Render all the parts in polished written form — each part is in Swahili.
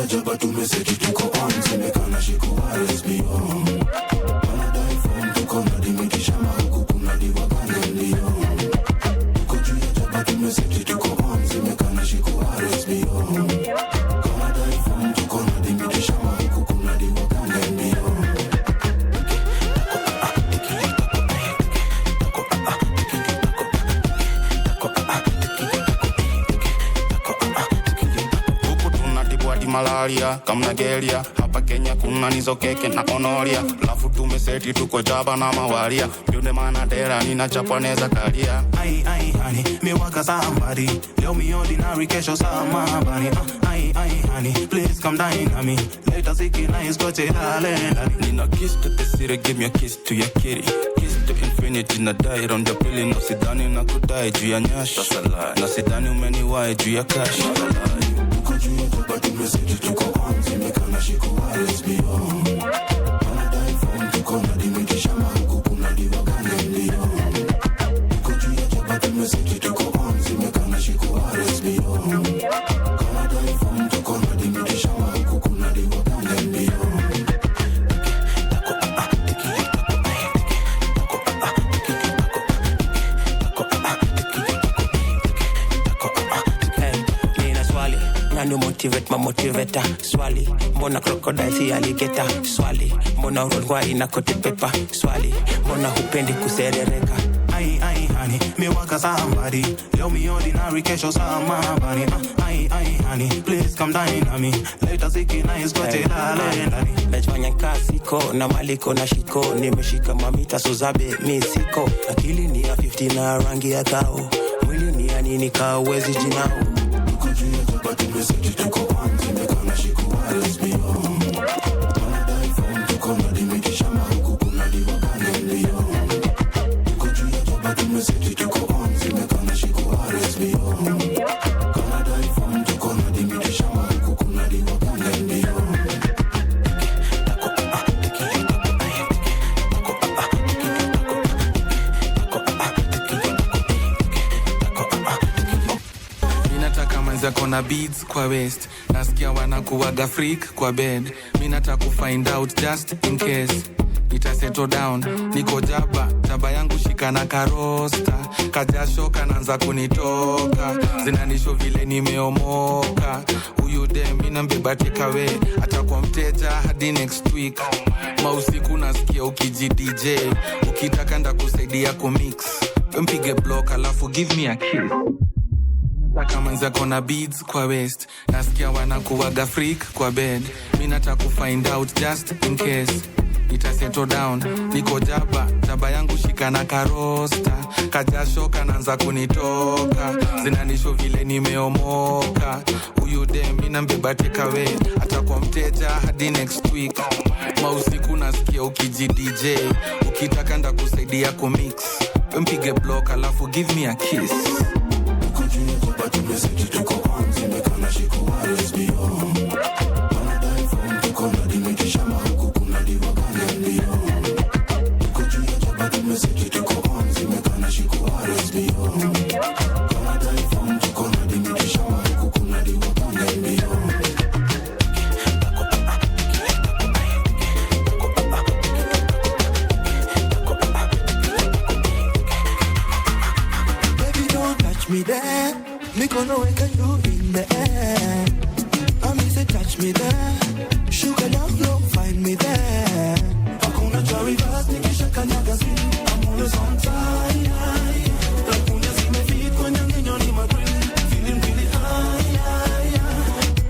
jaba tumeseti tuko on. Semekana shikuwa let's be on. Wanadai form tuko na dimitisha mahuku kuna diwa gane ndio. Tuko juu ya jaba tumeseti tuko on. Semekana shikuwa let's be on. Wanadai form tuko na dimitisha mahuku kuna diwa gane ndio. Malaria, kama Nigeria, hapa Kenya kuna nizo keke na konoria. Lafu tumeseti tuko jaba na mawaria. Yune mana dera nina Japanese kalia. Ai honey, me waka somebody. Leo me ordinary kesho somebody. Ai honey, please come dine on me. Later siki nice go to Thailand. Nina kiss to the city, give me a kiss to your kitty. Kiss to infinity na die on the pili. No sidani na kudai juu ya nyash. Na sidani umeniwai juu ya cash. But the message to go on, semekana shikuwa let's be on. Wanadai form tuko na dimitisha mahuku kuna diwa gane ndio. Tuko juu ya jaba the message to go on, semekana shikuwa let's be on. Wanadai form tuko na dimitisha mahuku kuna diwa gane ndio. Nanu motivate ma motivator swali mbona crocodile si alligator swali mbona urongwa inakote pepa swali mbona hupendi kuserereka. Ai honey, me waka somebody. Leo me ordinary kesho somebody. Ai honey, please come dine on me. Later siki nice go to Thailand. Najifanya kasiko na maliko na shiko. Nimeshika mamita suzabe misiko. Akili ni ya 50 na rangi ya kao. Mwili ni ya nini kawezi jinao. But the message to go on, semekana shikuwa let's be on. Wanadai form tuko na dimitisha mahuku kuna diwa gane ndio. Tuko juu ya jaba the message to go on, semekana shikuwa let's be on. Wanadai form tuko na dimitisha mahuku kuna diwa gane ndio. Kona beads kwa waist. Nasikia wanakuwaga freak kwa bed. Minataka find out just in case. Nita settle down, niko jaba yangu shika na karosta. Kajasho kananza kunitoka. Zinanisho vile nimeomoka. Huyu dem mina mbeba take away. Atakuwa mteja hadi next week. Mausiku nasikia ukiji DJ. Ukitaka ndakusaidia kumix. Mpige block alafu give me a kiss. Kama nza kona beads kwa waist. Nasikia wanakuwaga freak kwa bed. Minataka find out just in case. Nita settle down, niko jaba yangu shika na karosta. Kajasho kananza kunitoka. Zinanisho vile nimeomoka. Huyu dem mina mbeba take away. Atakuwa mteja hadi next week. Mausiku nasikia ukiji DJ. Ukitaka ndakusaidia kumix. Mpige block alafu give me a kiss. But the message to go on, semekana shikuwa let's be on. Wanadai form tuko na dimitisha mahuku kuna diwa gane ndio. Tuko juu ya jaba the message to go on, semekana shikuwa let's be on. Wanadai form tuko na dimitisha mahuku kuna diwa gane ndio. Baby don't touch me there. Me gonna wake and you in the air. I mean say touch me there. Sugar down low, find me there. I'm gonna try reverse, nikisha kanyaga si. I'm always on time. Like when you see my feet, when you're in my brain. Feeling really high.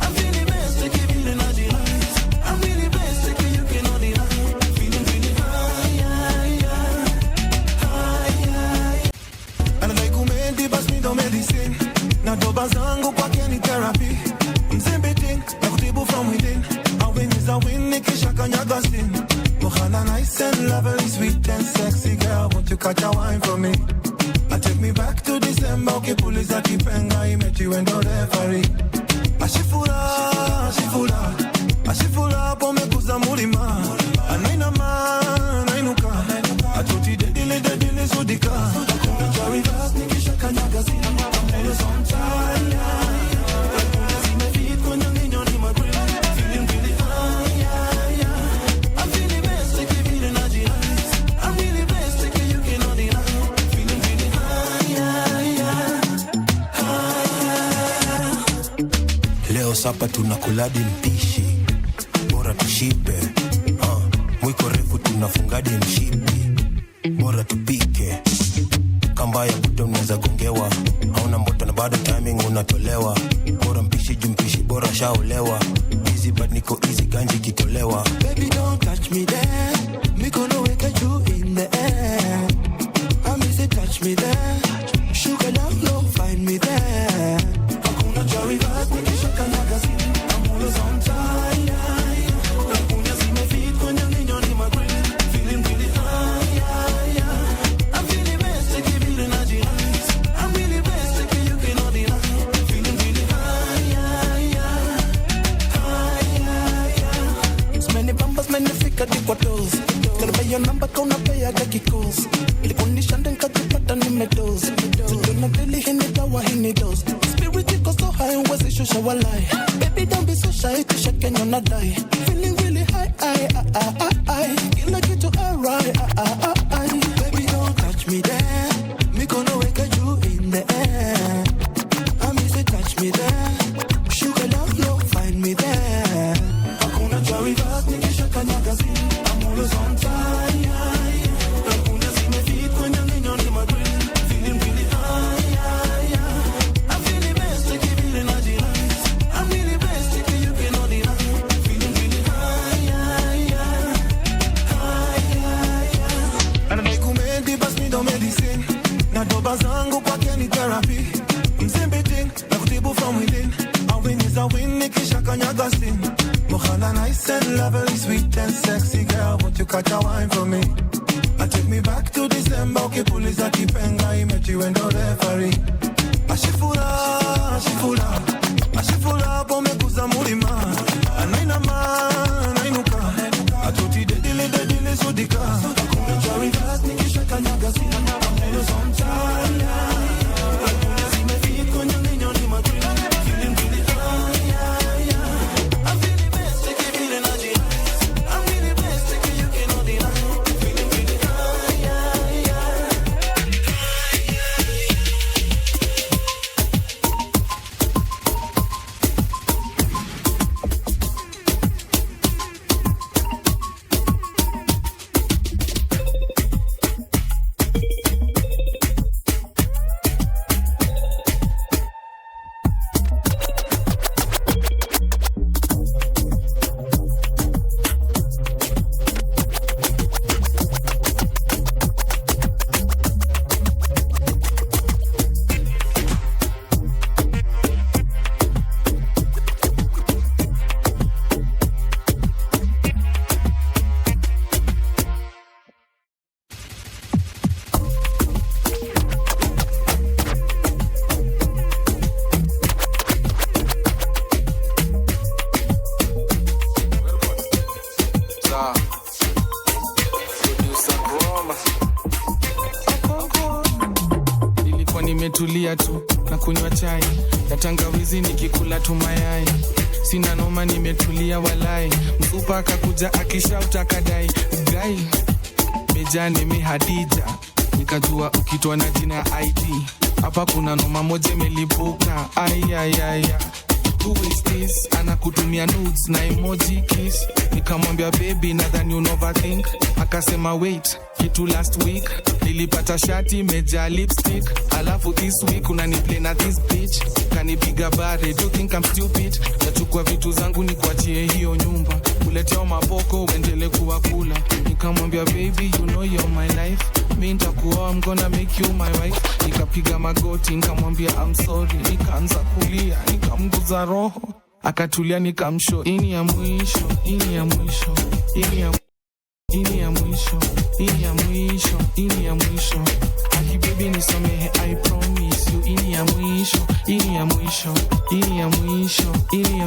I'm feeling best, like you feeling all the lights. I'm really best, like you cannot deny. Feeling really high. And like you made the best me don't medicine. Na doba zangu kwa keni therapy. Mzembe ting, na kutibu from within. A win is a win, nikisha kanyaga sin. Mohana nice and lovely, sweet and sexy girl. Won't you catch a wine for me? And take me back to December. Okay, police a kipenga. I met you and the referee. Ashifura, pomekuza mulima. Anainama, anainuka. Atuti dedile sudika. Kunja reverse, nikisha kanyaga sin. I'm always on time. Like when you see my feet, when you're in my brain. sapa tunakuladi mpishi bora tushibe mwiko refu tunafungadi mshipi bora tupike kamba ya buto unaweza gongewa hauna mboto na bado timing unatolewa bora mpishi jumpishi bora shaolewa easy but niko easy ganji kitolewa baby don't touch me there me gonna wake you in the air I miss it touch me there sugar down low find me there hakuna jari bas nikishaka magazine I'm always on time hakuna zimefit kwenye ninyo ni magrill feeling really high I'm feeling best to give you the energy I'm really best to give you can deny feeling really high it's many bumpers many fika deep toes gonna buy your number gonna pay a gaki calls ilikunisha nikajipata nimedose Don't really hit it dawa hini dose spirit iko so high wezi shusha walai baby don't be so shy kisha kenyo na die feeling really high kila kitu alright baby don't touch me there me gonna wake you in the air I miss it touch me there sugar down low find me there hakuna jari bas nikisha kanyaga zini I'm always on time hakuna zimefit kwenye ninyo ni magrill feeling really high I'm feeling best to give you the energy I'm really best to give you can deny feeling really high and I make me pass me the medicine na doba zangu kwa keni therapy mzimbi ting na kutibu from within a win is a win nikisha kanyaga sin Mokhala nice and lovely, sweet and sexy girl, won't you catch a wine for me? I take me back to December, okay, police a kipenga, I met you and no referee. Ashifula, pomekuza mulima, anainama, anainuka, atuti dedile sudika, kuna jari fast, nikisha kanyaga sina, I'm always on time, hakuna zimefit kwenye ninyo ni magrill, feeling really high. Nimetulia tu na kunywa chai na tangawizi nikikula tu mayai sina noma nimetulia walai mfupa akakuja akishauta kadai gai mejani mihadija nikajua ukitwa na jina ID hapa kuna noma moja imelipuka ai who is this anakutumia nudes na emoji kiss nikamwambia baby nadhani unoverthink akasema wait kitu last week nilipata shati meja lipstick alafu this week unaniplay na this bitch kanipiga bare do you think I'm stupid nachukua vitu zangu nikuachie hiyo nyumba uleteo mapoko uendele kuwakula nikamwambia baby you know you're my life mi nitakuoa I'm gonna make you my wife nikapiga magoti nikamwambia I'm sorry nikaanza kulia nikamguza roho akatulia nikamsho ini ya mwisho aki baby nisamehe I promise you ini ya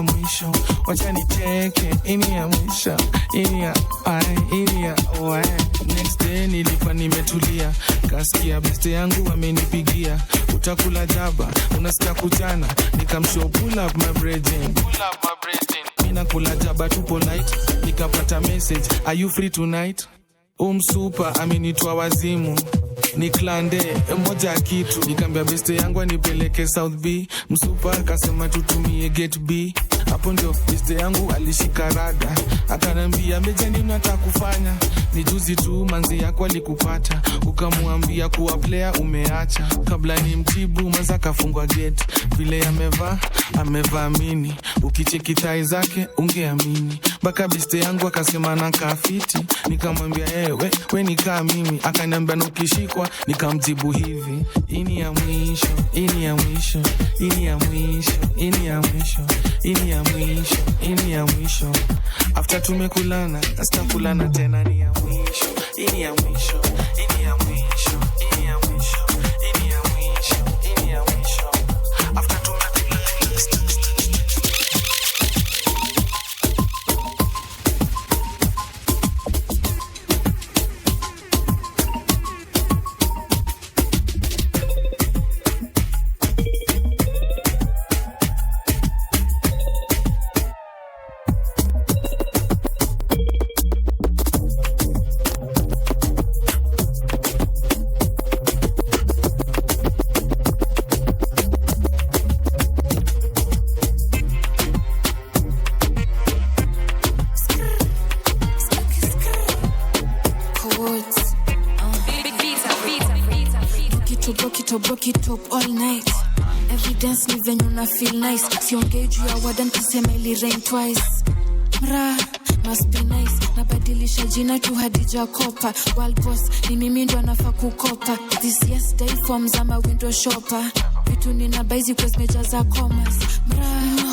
mwisho wacha nicheke ini ya mwisho next day nilikuwa nimetulia kasikia beste yangu amenipigia utakula jaba unasikia kuchana nikamshow pull up my brethren mina kula jaba tu polite nikapata message are you free tonight super amenitwa wazimu ni klande moja kitu nikambia beste yangu anipeleke South B msupa akasema tutumie Gate B Hapo ndio beste yangu alishika rada, akanambia mejani unataka kufanya. Ni juzi tu manzi yako alikupata, ukamwambia kuwa player umeacha. Kabla ni mtibu manza kafungwa gate, vile amevaa mini, ukicheki tai zake ungeamini. Baka beste yangu akasema na kafiti, nikamwambia we nikaa mimi. Akaniambia nukishikwa, nikamjibu hivi, ini ya mwisho, ini ya mwisho, ini ya mwisho, ini ya mwisho, ini ya mwisho, ini ya mwisho. After tumekulana, sitakulana tena, ni ya mwisho, ini ya mwisho, ini ya mwisho, ini ya mwisho, ini ya mwisho, ini ya mwisho. After tumekulana. Broke it up all night. Evidence ni venye una feel nice. Siongei juu ya wadan kusema ili rain twice. Mra, must be nice. Nabadilisha jina tu Hadija Kopa. Wild boss, ni mimi ndo nafaa kukopa. This yesterday forms ama window shopper. Vitu nina baizi kwa zimejaza commas. Mra,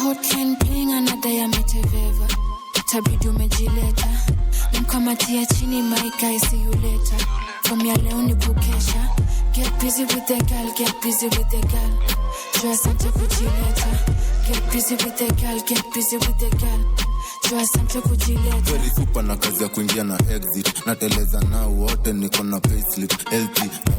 hotline playing another ya meteveva. Tabidi umejileta. Namkamatia chini my guy, see you later. From ya leo ni kukesha. Get busy with the girl, get busy with the girl. Dress and take kujileta. Get busy with the girl, get busy with the girl. Dress and take kujileta. Very super na kazi ya kuingia na exit. Nateleza na wote niko na payslip healthy. Na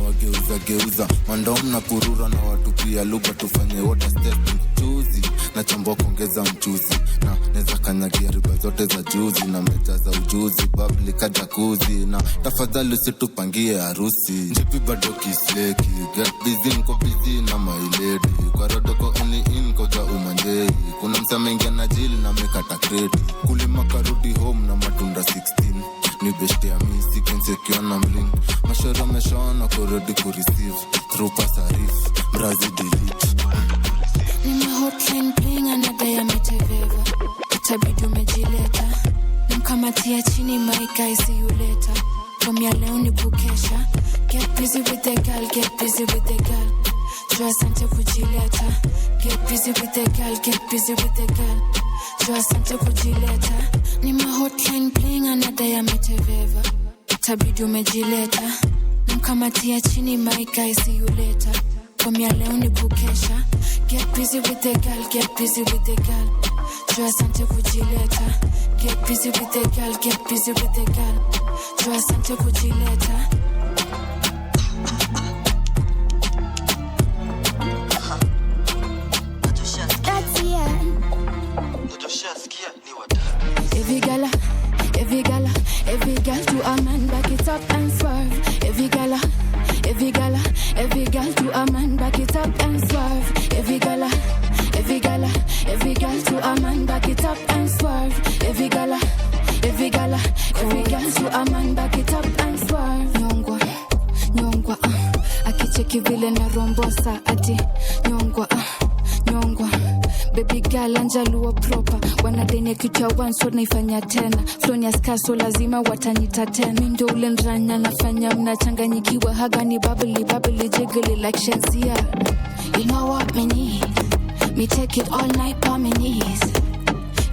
wageuza mandom na kurura na watu pia lugha tufanye water stepping. Chuzi na chambo kuongeza mchuzi. Na neza kanyagia riba zote za juzi. Na mejaza ujuzi babli kajakuzi. Na tafadhali usitupangie harusi. Njipi bado kisleki. Get busy nko busy na my lady. Kwa rodoko only in koja umanjei. Kuna msama ingia na jili na mekata kredi. Kulima karudi home na matunda 16. Ni beshte ya misi kense kiona mling. Mashoro meshaona kurodi kureceive. Through pasarif, mrazi delete. Nima hotline playing another ya meteveva. Itabidi umejileta. Namkamatia chini my guy, see you later. From ya leo ni kukesha. Get busy with the girl, get busy with the girl. Dress and take kujileta. Get busy with the girl, get busy with the girl. Dress and take kujileta. Nima hotline playing another ya meteveva. Itabidi umejileta. Namkamatia chini my guy, see you later. From ya leo ni kukesha. Get busy with the girl, get busy with the girl. Dress and take kujileta. Get busy with the girl, get busy with the girl. Dress and take kujileta. Every girl to a man, back it up and swerve. Every girl to a man, back it up and swerve. Every girl to a man, back it up and swerve. Every girl to a man, back it up and swerve. Nyongwa, akicheki vile na rombosa ati nyongwa. Baby girl anjaluo proper. Wanadene kitu ya one so naifanya tena. Flonia skaso lazima watanita tena. Mindo ule ndranya nafanya mnachanganyikiwa. Haga ni bubbly jiggly like Shazia. You know what me need? Me take it all night on my knees.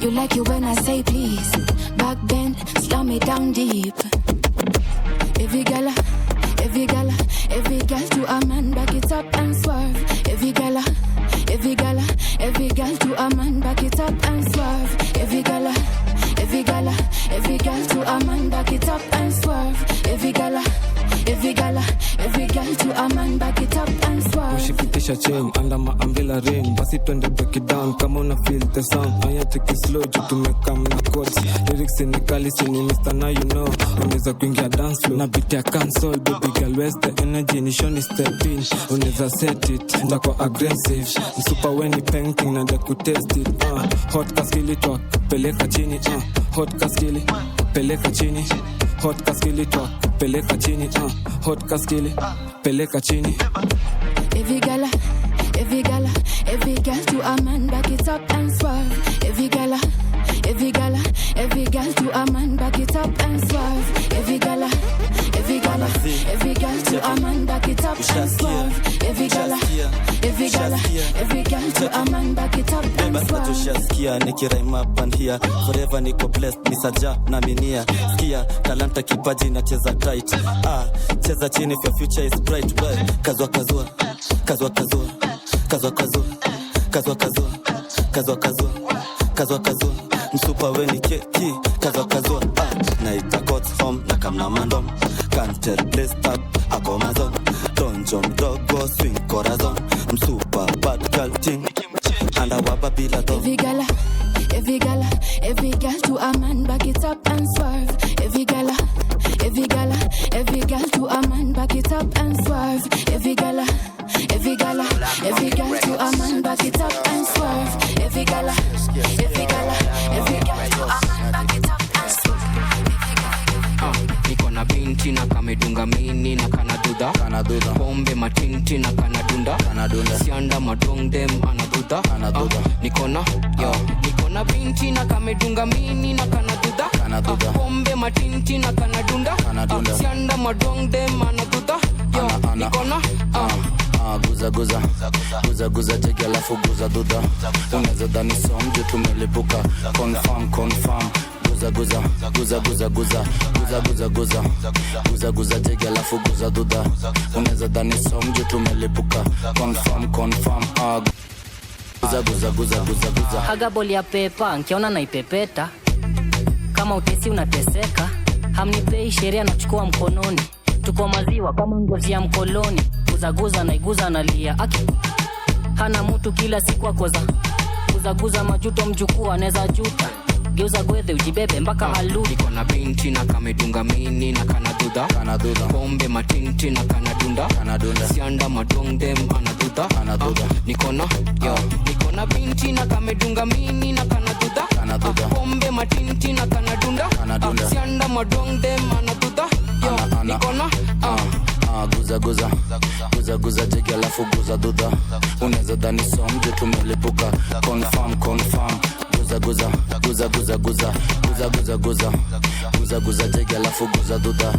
You like it when I say please. Back bend, slow me down deep. Every girl to a man, back it up and swerve. Every girl to a man, back it up and swerve. Every girl to a man, back it up and swerve. Every girl to a man, back it up and swerve. Tingisha chain under my umbrella rain. Basi twende break it down kama una feel the sound. Aya take it slow juu tumekam na chords. Lyrics ni kali sini Mr. Now you know. Unaweza kuingia dance floor na beat ya console. Baby girl where's the energy ni shoni step in. Unaweza set it ndako aggressive. Super when ni painting na da kutest it. Hot kaskili twa peleka chini. Hot kaskili peleka chini. Hot kaskili twa peleka chini. Hot kaskili peleka chini. Every gala, every gala, every girl to a man, back it up and swerve. Every gala, every gala, every girl to a man, back it up and swerve. Every gala, every gala, every girl to a man, back it up and swerve. Every gala, every gala, every girl to a man, back it up and swerve. Tushaskia nikiraima pandia forever niko blessed misaja na minia skia talanta kipaji na cheza tight cheza chini for future is bright kazwa kazwa kazwa kazwa kazwa kazwa kazwa kazwa kazwa kazwa kazwa kazwa msupa weni keki kazwa kazwa na itakot home na kamna mandom canter place tap akomazon donjo mdogo swing corazon msupa bad girl ting anda waba bila do. Every gala, every gala, every girl to a man, back it up and swerve. Every gala, every gala, every girl to a man, back it up and swerve. Every gala, every gala, every girl to a man, back it up and swerve. Every gala, every gala, every girl to a man, back it up and swerve. Niko na binti na kamedunga mini na kanaduda pombe matinti na kanadunda sianda madong dem anaduda niko na binti na kamedunga mini na kanaduda pombe matinti na kanadunda sianda madong dem anaduda niko na guza guza guza guza jegi alafu guza duda unaweza dhani somje tumelipuka confirm confirm guza guza guza guza guza guza guza guza guza guza jegi alafu guza duda unaweza dhani somje tumelipuka confirm confirm guza guza guza guza guza aga boli ya pepa nkiona naipepeta kama utesi unateseka hamnipei sheria nachukua mkononi tuko maziwa kama ngozi ya mkoloni guza naiguza nalia aki hana mtu kila siku akoza guza majuto mjukuu anaweza juta geuza gwethe ujibebe mpaka halu niko na binti na kamedunga mini na kanaduda pombe matinti na kanadunda sianda madong dem anaduda niko na binti na kamedunga mini na kanaduda pombe matinti na kanadunda sianda madong dem anaduda niko na guza guza guza guza jegi alafu guza duda unaweza dhani somje tumelipuka confirm confirm guza guza guza guza guza guza guza guza guza guza jegi alafu guza duda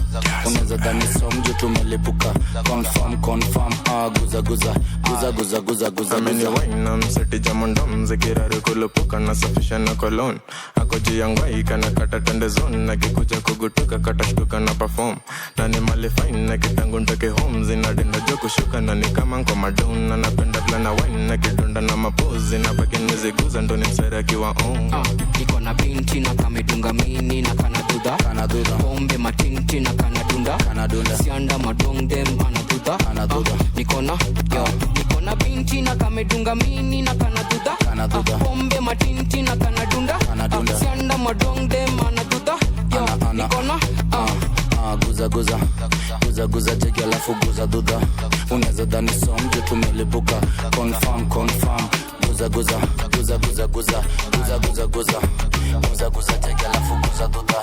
unaweza dhani somje tumelipuka confirm confirm guza guza guza guza guza guza ameni wine mseti jamondom zikiraru kulupuka na safisha na cologne akoji yangwai kana kata tende zone na kikuja kugutuka kata shtuka na perform na ni mali fine na kitangu ntoke home zinadenda jo kushuka na ni kama nko madon na napenda plana wine na kidonda na mapozi na baki niziguza ndo ni msera kiwa on niko na binti na kamedunga mini na kanaduda pombe matinti na kanadunda sianda madong dem anaduda niko na binti na kamedunga mini na kanaduda pombe matinti na kanadunda sianda madong dem anaduda niko na guza guza guza guza jegi alafu guza duda unaweza dhani somje tumelipuka confirm confirm guza guza guza guza guza guza guza guza guza guza jegi alafu guza duda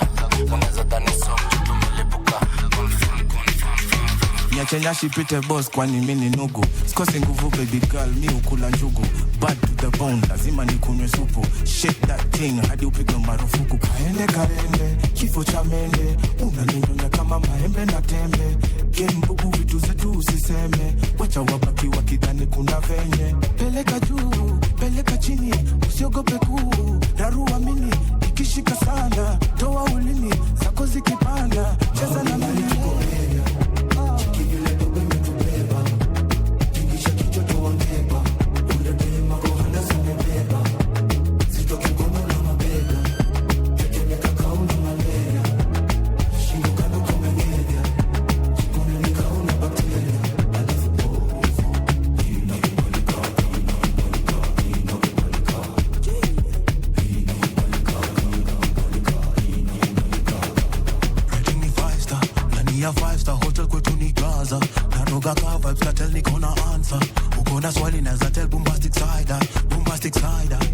unaweza dhani somje tumelipuka confirm confirm Niachenya shipite boss kwani mimi nugu Sikosi nguvu baby girl mi ukula njugu Bad to the bone lazima nikunywe supu Shake that thing hadi upigwe marufuku Kaende kifo cha mende Unaninyonya kama maembe na tembe Game bubu vitu zetu usiseme Wacha wabaki wakidhani kuna venye Peleka juu, peleka chini Usiogope kuu, darua mini Ikishika sana, toa ulimi Zako zikipanda, cheza na mimi niko na answer. Uko na swali naza tell bombastic side eye.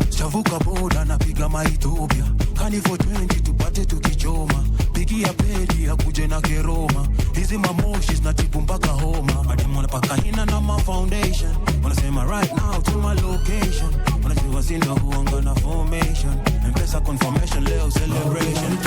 Shavuka boda napiga maitopia. Kani for 20 tupate tukichoma. Pigia pedi ya kuje na keroma. Hizi mamoshis na tipu mpaka homa. Madem wanapaka hina na ma foundation. Wanasema right now to my location. Wanajua sina huanga na formation. Mpesa confirmation leo celebration.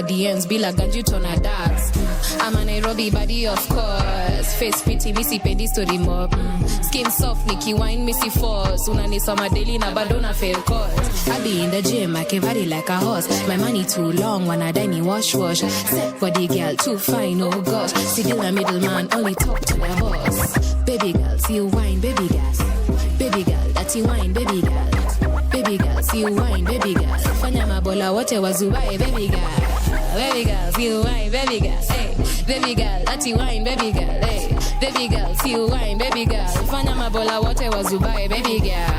DMs bila ganji tona dance. I'm a Nairobi body of course. Face pretty missy pedi story mob. Skin soft Nikki wine missy force. Unanisoma daily na bado na fail course. I be in the gym I can body like a horse. My money too long wanna die me wash. Set body girl too fine oh gosh. See you a middleman only talk to the boss. Baby girl see you wine baby girl. Baby girl that you wine baby girl. Baby girl see you wine baby girl. Fanya mabola wote wazubae baby girl. Baby girl, see you wine, baby girl, hey. Baby girl, ati wine, baby girl, hey. Baby girl, see you wine, baby girl. Fanya mabola wote wazubae, baby girl.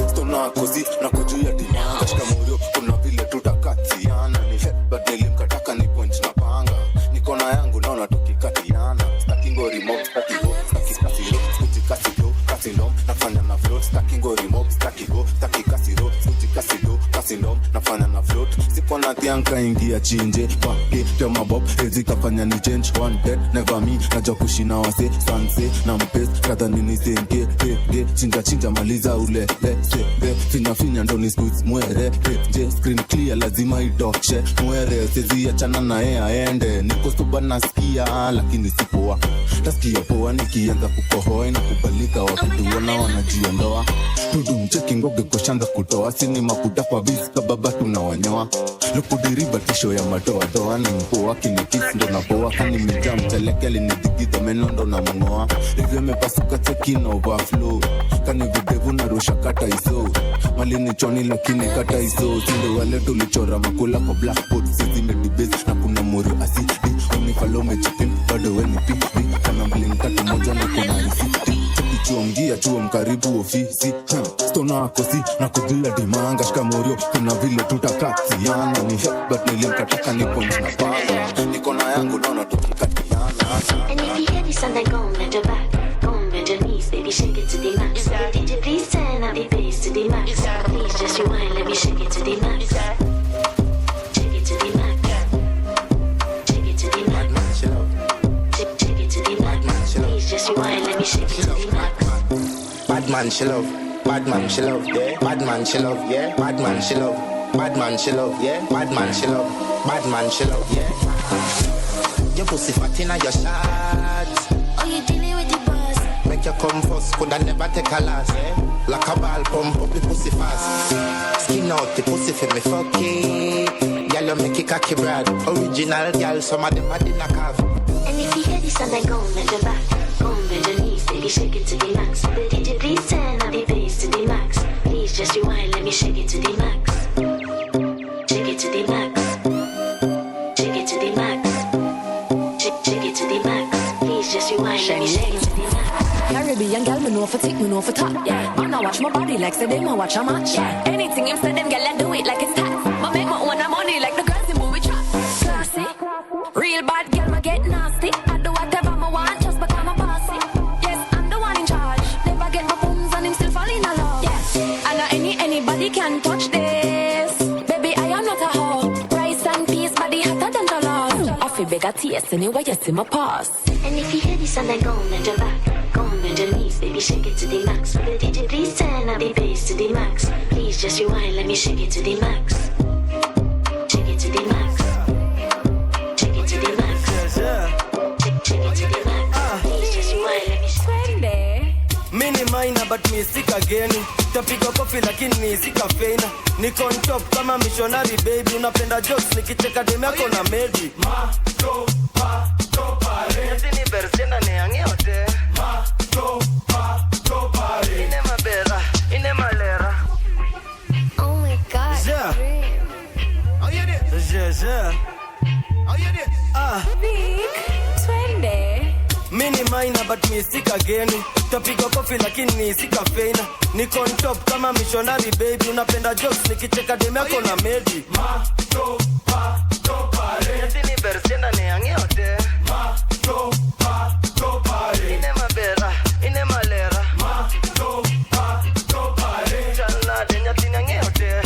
Stona kozi na kujua dina. Katika moyo kuna vile tutakatiana. Ni headbutt nilimkataka ni point na panga. Nikona yangu naona tukikatiana. Staki ngori mob, staki go, staki kasiro. Skuti kasiro, nafanya na float. Staki ngori mob, staki go, staki kasiro. Skuti kasiro, nafanya na float. Sipo na tianka ingia chinje. Pake, tema bob, hezi kafanya ni change. One dead, never me. Najua kushina wase, sanse, na mpes. Rada nini senge, chinja maliza ule. Finya ndo ni squeeze mwere. Screen clear lazima idoshe. Mwere, sezi achana na aende. Niko suba nasikia, lakini sipoa. Tasikia poa nikianza kukohoa. Inakubalika wakituona wanajiondoa. Tudumcheki ngoge kushanza kutoa. Sini makuta kwa bizi kababa tunawanyoa. Lukudiriba tisho ya matoa doa. Ni mpoa kinikisi ndo na poa. Kani mija mcheleke linidigidha meno ndo na mungoa. Hivyo mepasuka cheki na overflow. Kani videvu na rusha kata iso. Malini choni lakini kata iso. Sinde wale tulichora makula kwa blackboard. Sisi medibase na kuna muri asidi. Unifalo mechipim bado weni pipi. Kana mling tatu moja na kuna risiti. Chuongia chuo mkaribu ofisi. Stona kosi na kudila dimanga. Shikamorio kuna vile tutakatiana. Ni headbutt nilimkataka ni point na panga. Nikona yangu naona tukikatiana. And if you hear this song then go and bend your back. Go and bend your knees, baby shake it to the max. DJ please turn up the bass to the max. Please just rewind, let me shake it to the max. Shake it to the max. Shake it to the max. Shake it to the max. Please just rewind, let me shake it to the max. Bad man she love, yeah. Bad man she love, yeah. Bad man she love, bad man she love, yeah. Bad man she love, bad man she love, yeah. Your pussy fat inna your shots. Oh, you dealing with the boss? Make you come first, coulda never take a last, yeah. Like a ball pump up the pussy fast. Skin out the pussy for me fuck it. Girl, you make it cocky broad. Original girl, some of them are in a calf. And if you hear this and then go on bend your back, go on bend your knees, baby, shake it to the max. The DJ please turn up the bass to the max. Please just rewind, let me shake it to the max. Shake it to the max. Shake it to the max. Shake it to the max. Please just rewind, let me shake it to the max. Caribbean girl, me know for tick, me know for top. Yeah, man, I watch my body like say them I watch a match. Yeah, anything him say them girl, I do it like it's tax. Ma make my own money like the girls in movie trap. Classy, real bad girl, ma get nasty. I do whatever I want just because I'm bossy. Yes, I'm the one in charge. Never get my bones and him still fall in love. Yes, and not anybody can touch this. Baby, I am not a hoe. Rice and peas, body hotter than the love. I feel bigger tears anyway, you see my past. And if you hear this and then go on bend your back, go on bend your knees, baby, shake it to the max. Will the DJ please turn up the bass to the max. Please just rewind, let me shake it to the max. Shake it to the max. Shake it to the max. Shake it to the max. Please just rewind, let me shake it. Mini minor but me sick again. Tapiga kofi lakini ni sika feina. Niko on top kama missionary baby. Unapenda jokes nikicheka demu yako na medi. Yatini bersena neange hote. Ine mabera, ine malera. Oh my god. Yeah. Oh yeah it. Yeah. Oh yeah it. Big twende. Mini minor but me sick again. Tapiga kofi lakini ni sika feina. Niko on top kama missionary baby. Unapenda jokes nikicheka demu yako na medi. Yatini bersena neange hote. Ine mabera, ine malera. Chalna denya tina ngeote.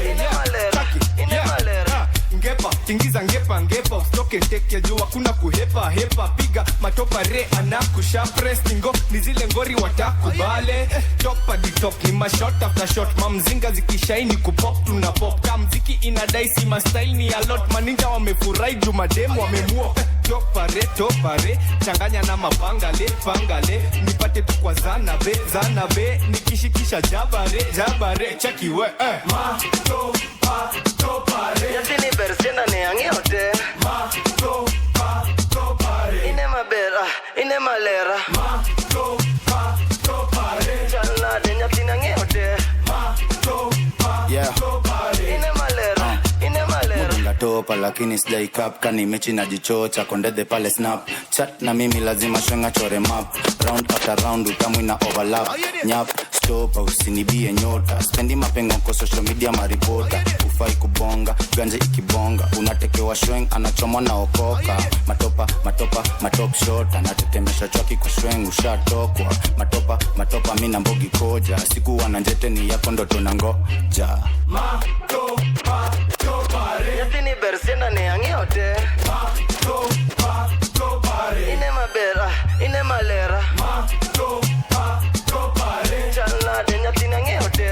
Ine malera, ine malera. Ngepa, tingiza ngepa, ustoke teke jua kuna kuhepa, piga matopa re anakusha press tingo, ni zile ngori watakubale, topa di top, ni mashot after shot, mamzinga zikishaini kupop, tuna pop, kamziki inadai si mastyle ni a lot, maninja wamefurai jumademu wamemua, topa re, changanya na mapangale, nipate tu kwa zana be, nikishikisha jabare, cheki we, Yatini bersena neange hote. Ine mabera, ine malera. Chalna denya tina ngeote. Yeah. Ine malera, ine malera. Mudunga topa lakini sijai cup. Kani mechi na jichocha kondede pale snap. Chat na mimi lazima shwenga chore map. Round after round utamu ina overlap. Nyap, stopa usinibie nyota. Spendi mapengo kwa social media maripota. Ufai kubonga, ganje ikibonga. Unatekewa shweng, anachomwa na okoka. Matop shot. Anatetemesha chwaki kwa shweng, ushatokwa. Matopa mina mbogi koja. Siku wananjete ni yako ndoto na ngoja. Yatini bersena neange hote. Ine mabera, ine malera. Chalna denya tina ngeote.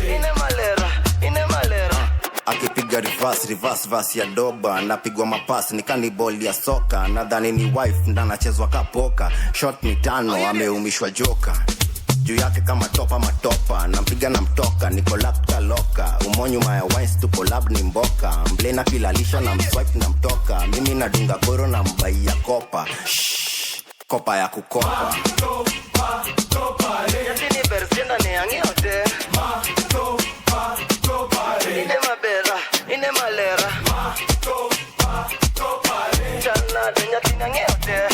Ine malera, ine malera. Akipiga reverse verse ya doba. Napigwa mapasi ni kaniboli ya soka. Nadhani ni wife ndanachezwa kapoka. Shot ni tano ameumishwa joka. Juu yake kama topa matopa. Nampiga na mtoka niko lapta loka. Umonyu maya wines tu collab ni mboka. Mblena pilalisha na mswipe na mtoka. Mimi nadunga goro na mbai ya kopa. Shhh, kopa ya kukopa. Yatini bersena neange hote. Ine mabera, ine malera. Chalna denya tina ngeote.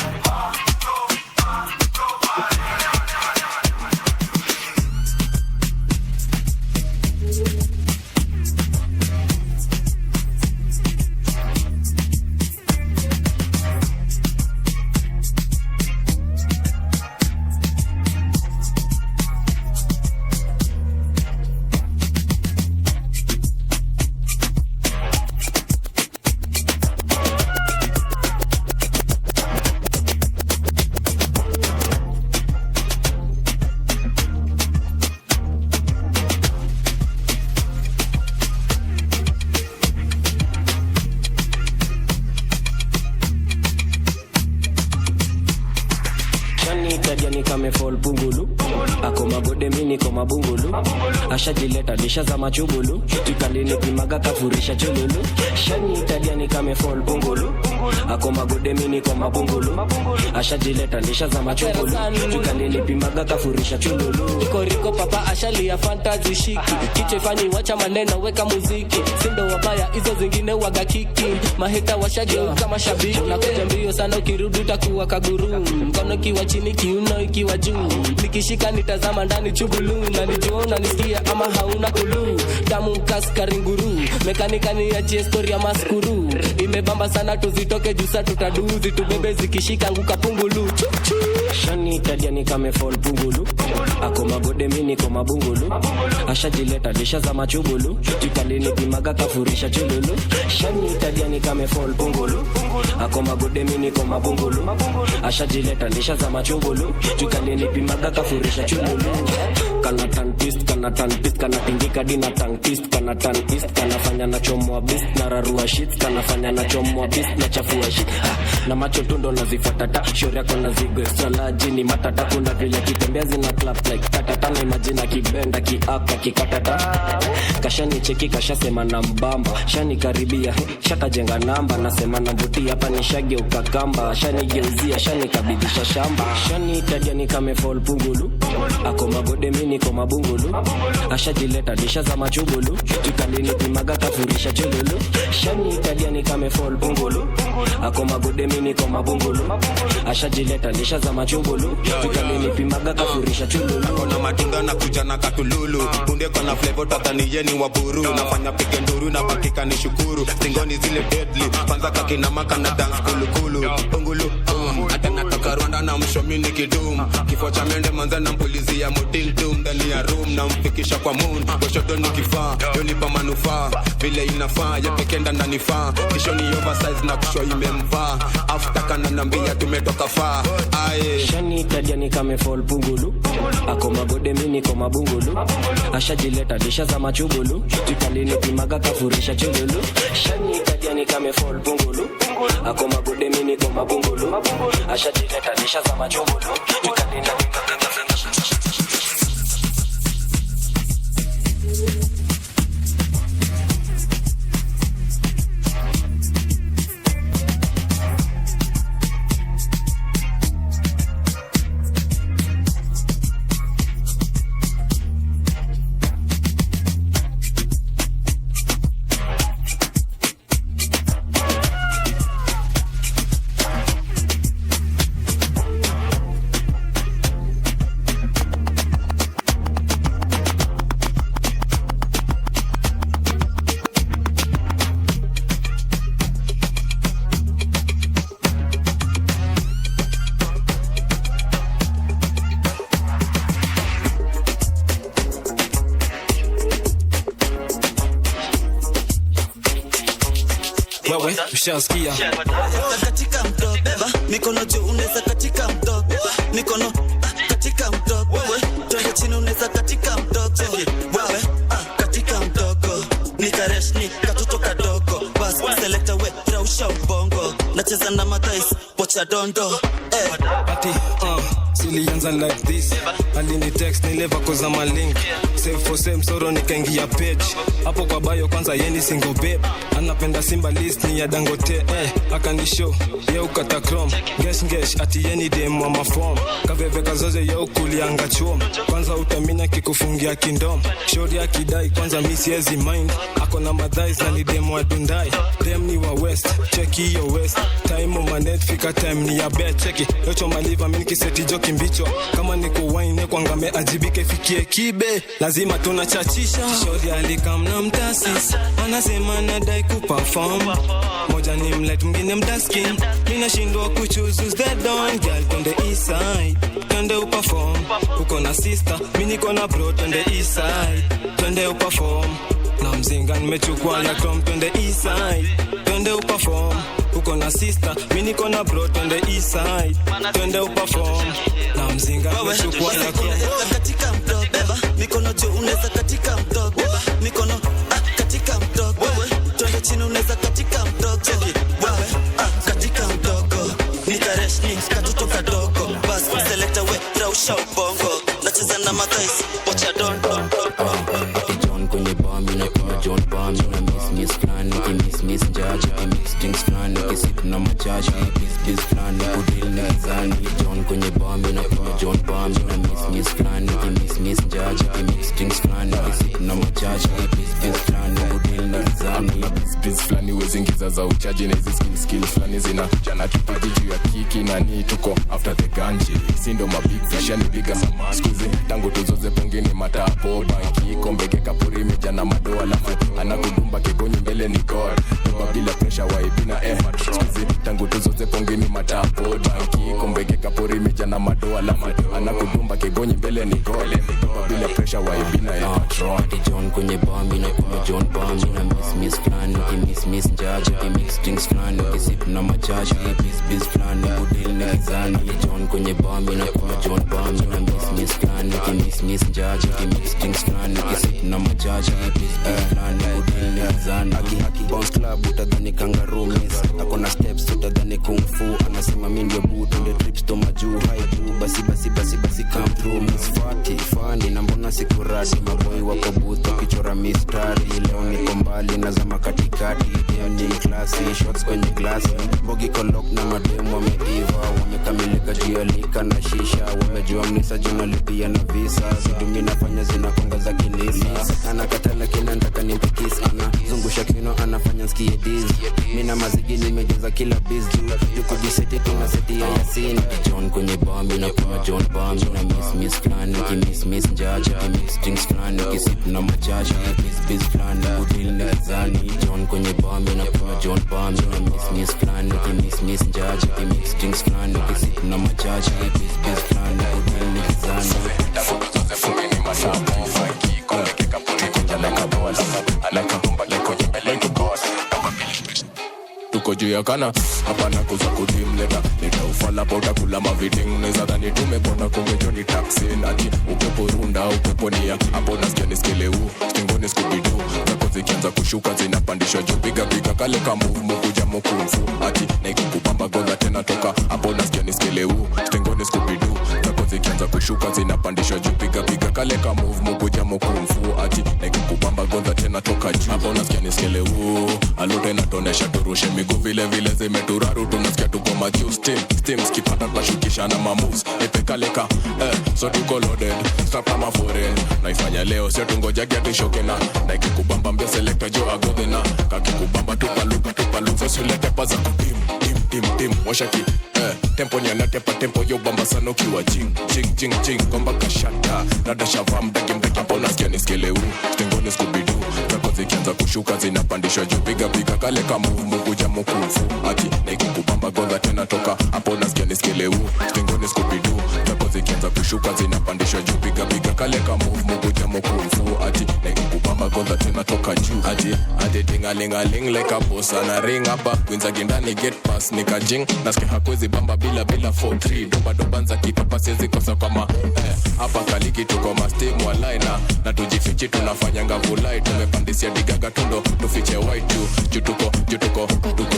niko mabungulu. Ashajileta lisha za machubulu. Tukalini pimaga kafurisha chululu. Shani italiani kame fall bungulu. Ako magode mimi niko mabungulu. Ashajileta lisha za machubulu. Tukalini pimaga kafurisha chululu. Niko riko papa ashalia fantasy shiki. Kiche fanyi wacha maneno weka muziki. Sindo wabaya hizo zingine waga kiki. Maheta washageuka mashabiki. Unakuja mbio sana ukirudi utakuwa kaguru. Mkono kiwa chini kiuno ikiwa juu. Nikishika nitazama ndani chugulu. Na nijiona nisikia ama hauna kulu. Damu kaskari nguru. Mekanika ni ya story ya maskuru. Imebamba sana tuzitoke jusa tutaduzi. Tubebe zikishika nguka pungulu. Shani italiani kame fall pungulu. Ako magode mimi niko mabungulu. Ashajileta lisha za machubulu. Tukalini pimaga kafurisha chululu. Shani italiani kame fall pungulu. Ako magode mimi niko mabungulu. Ashajileta lisha za machubulu. Tukalini pimaga kafurisha chululu. Kana tan twist, kana tan twist, kana tingika dina tang twist, kana tan east, kana fanya na chomwa beast, na rarua shit, kana fanya na chomwa beast, na chafua shit. Na macho tundo nazifatata, shoria kona zigo extra large ni matata, kuna vile kitembea zina clap like tatata, na imagine kibenda kiapa kikatata. Kashani cheki kashasema na mbamba, shani karibia, shaka jenga namba, nasema na mbuti hapa ni shage ukakamba, shani geuzia, shani kabidisha shamba. Shani italiani kame fall pungulu, ako magode mimi niko mabungulu. Ashajileta lisha za machubulu. Tukalini pimaga kafurisha chululu. Shani italiani kame fall pungulu. Ako magode mimi niko mabungulu. Ashajileta lisha za machubulu. Tukalini pimaga kafurisha chululu. Kona matunda na kuja na katululu. Punde kona flavor tatani yeni waburu. Nafanya pike nduru na bakika ni shukuru. Singoni zile deadly. Panza kakina maka na dance kulukulu. Pungulu ata natoka Rwanda na mshomini kidum. Kifo cha mende manza na mpulizi ya motil doom. Ndani ya room na mfikisha kwa moon. Goshoto ni kifaa, yonipa manufaa. Vile inafaa, ya pekenda na nifaa. Kisho ni oversize na kusho imemfaa. After kana nambia tumetoka faa. Aye Shani italiani kame fall pungulu. Ako magode mimi niko mabungulu. Ashajileta lisha za machubulu. Tukalini pimaga kafurisha chululu. Shani italiani kame fall pungulu. Ako magode mimi niko mabungulu. Ashajileta lisha za machubulu. Tukalini wewe ushasikia katika mto beba mikono juu unaweza katika mto mikono katika mto wewe twende chini unaweza katika mto wewe katika mtoko nikareshni katoto kadogo bas selector we rausha ubongo nacheza na matais pocha dondo ati silianza like this alini text nileva koza malink save for same soro nikaingia page hapo kwa bio kwanza yeni single babe anapenda Simba list ni ya Dangote akanishow ye ukata chrome gesh ati yeni dem wa maform kaveve kazoze ye ukulianga chom kwanza utamina kikufungia kindom shori ya kidai kwanza mi siezi mind ako na madhais na ni dem wa Dundai dem ni wa west cheki yo west time on my net fika time ni ya bet cheki yocho maliva mimi kiseti joki mbicho kama niko wine kwa ngame ajibike fikie kibe lazima tunachachisha shori alikamna mtasis anasema nadai kuperform moja ni mlet mwingine mdaskin mimi nashindwa kuchoose the don girl on the east side twende uperform uko na sister mimi niko na bro on the east side twende uperform na mzinga nimechukua ya chrome twende east side twende uperform uko na sister mimi niko na bro on the east side twende uperform na mzinga nimechukua ya chrome katika mto beba mikono juu unaweza katika mto beba mikono katika mto wewe twende chini unaweza katika mto wewe katika mtoko nikareshni katoto kadogo bas selector we rausha ubongo nacheza na makaisi wacha don ati John kwenye bar mimi na John bar mimi na miss plan miss judge mix drinks plan kisip na machaji biz plan kudil na zani John kwenye bar mimi na John bar mimi na miss plan miss judge mix drinks plan kisip na machaji biz plan kudil na zani biz flani wezingiza za uchaji na hizi skill flani zina jana kipaji juu ya kiki na ni tuko after the ganji sindo mabig fish and bigger squeeze tangu tuzoze pongeni matapo banki kombege kapuri mejana madoa lafu anakudumba kigonyi mbele ni god bila pressure waibina squeeze tangu tuzoze pongeni matapo banki kombege kapuri mejana madoa lafu anakudumba kigonyi mbele ni god bila pressure waibina ati John kwenye bar mimi na John bar mimi na miss plan miss judge mix drinks plan kisip na machaji biz plan kudil na zani John kwenye bar mimi na John bar mimi na miss plan miss judge mix drinks plan kisip na machaji biz plan kudil na zani aki bounce club utadhani kangaroo miss akona steps utadhani kung fu anasema mimi ndio boot ndio trips to majuu high blue basi come through miss fani na mbona sikuradi maboy wako booth kichora mistari leo niko mbali na zama katikati leo ni classy shots kwenye glass bogi kolok na mademo wameiva wamekamilika jiolika na shisha wamejua mnisa juna lipia na visa zidumi nafanya zinakonga za kinisa anakatala kina nataka nimpikis ana zungusha kino anafanya skie diz mina mazigi nimejeza kila biz yuko diseti tuna seti ya yasin John kwenye bar mina kuna John bar mina miss plan miss judge mix drinks plan kisip na machaji biz plan kudil na zani John kwenye bar mina kuna John bar mina miss plan miss judge mix drinks plan kisip na machaji biz plan kudil na zani tafutuze fungeni mashapo funky kombege kapuri mejana madoa lafu anakudumba mbele ni god tuko juu ya kana hapa na kuza kudim leta ufala bota kula maviding neza dhani tumepona kungejo ni taxi nati upepo runda upepo ni ya hapo nasikia niskele stingoni skubidu zako zikianza kushuka zinapandishwa juu piga kale ka move kuja mkumfu ati naikukupamba goza tena toka hapo nasikia niskele stingoni skubidu zako zikianza kushuka zinapandishwa juu piga kale ka move kuja mkumfu ati naikukupamba goza tena toka juu hapo nasikia niskele alote natonesha turushe miguu vile zimeturaru tunasikia tuko majuu steam skipata tunashukisha na mamoves epekaleka so tuko loaded strap ama foreign naifanya leo sio tungojaje atishoke na ikikubamba mbia selector jo agodena kakikubamba tupaluka sulete paza kutim washaki tempo nyana tempo yo bamba sana ukiwa jing komba kashata dada shavam dagi hapo nasikia niskele stengone skubidu zako zikianza kushuka zinapandishwa juu piga kale kama kuja mkufu ati naikukubamba goza tena toka hapo nasikia niskele stengone skubidu zako zikianza kushuka zinapandishwa juu piga kale kama kuja mkufu ati naikukubamba goza tena toka juu ati tingalingaling like a boss na ring hapa kwinza gindani get pass nikajing nasikia hakwezi bamba bila 4-3 doba nza kitapa siwezi kosa kama hapa kaliki tuko mastim walai na tujifichi tunafanya ngavulai tumepandisia digaga tundo tufiche white juu tuko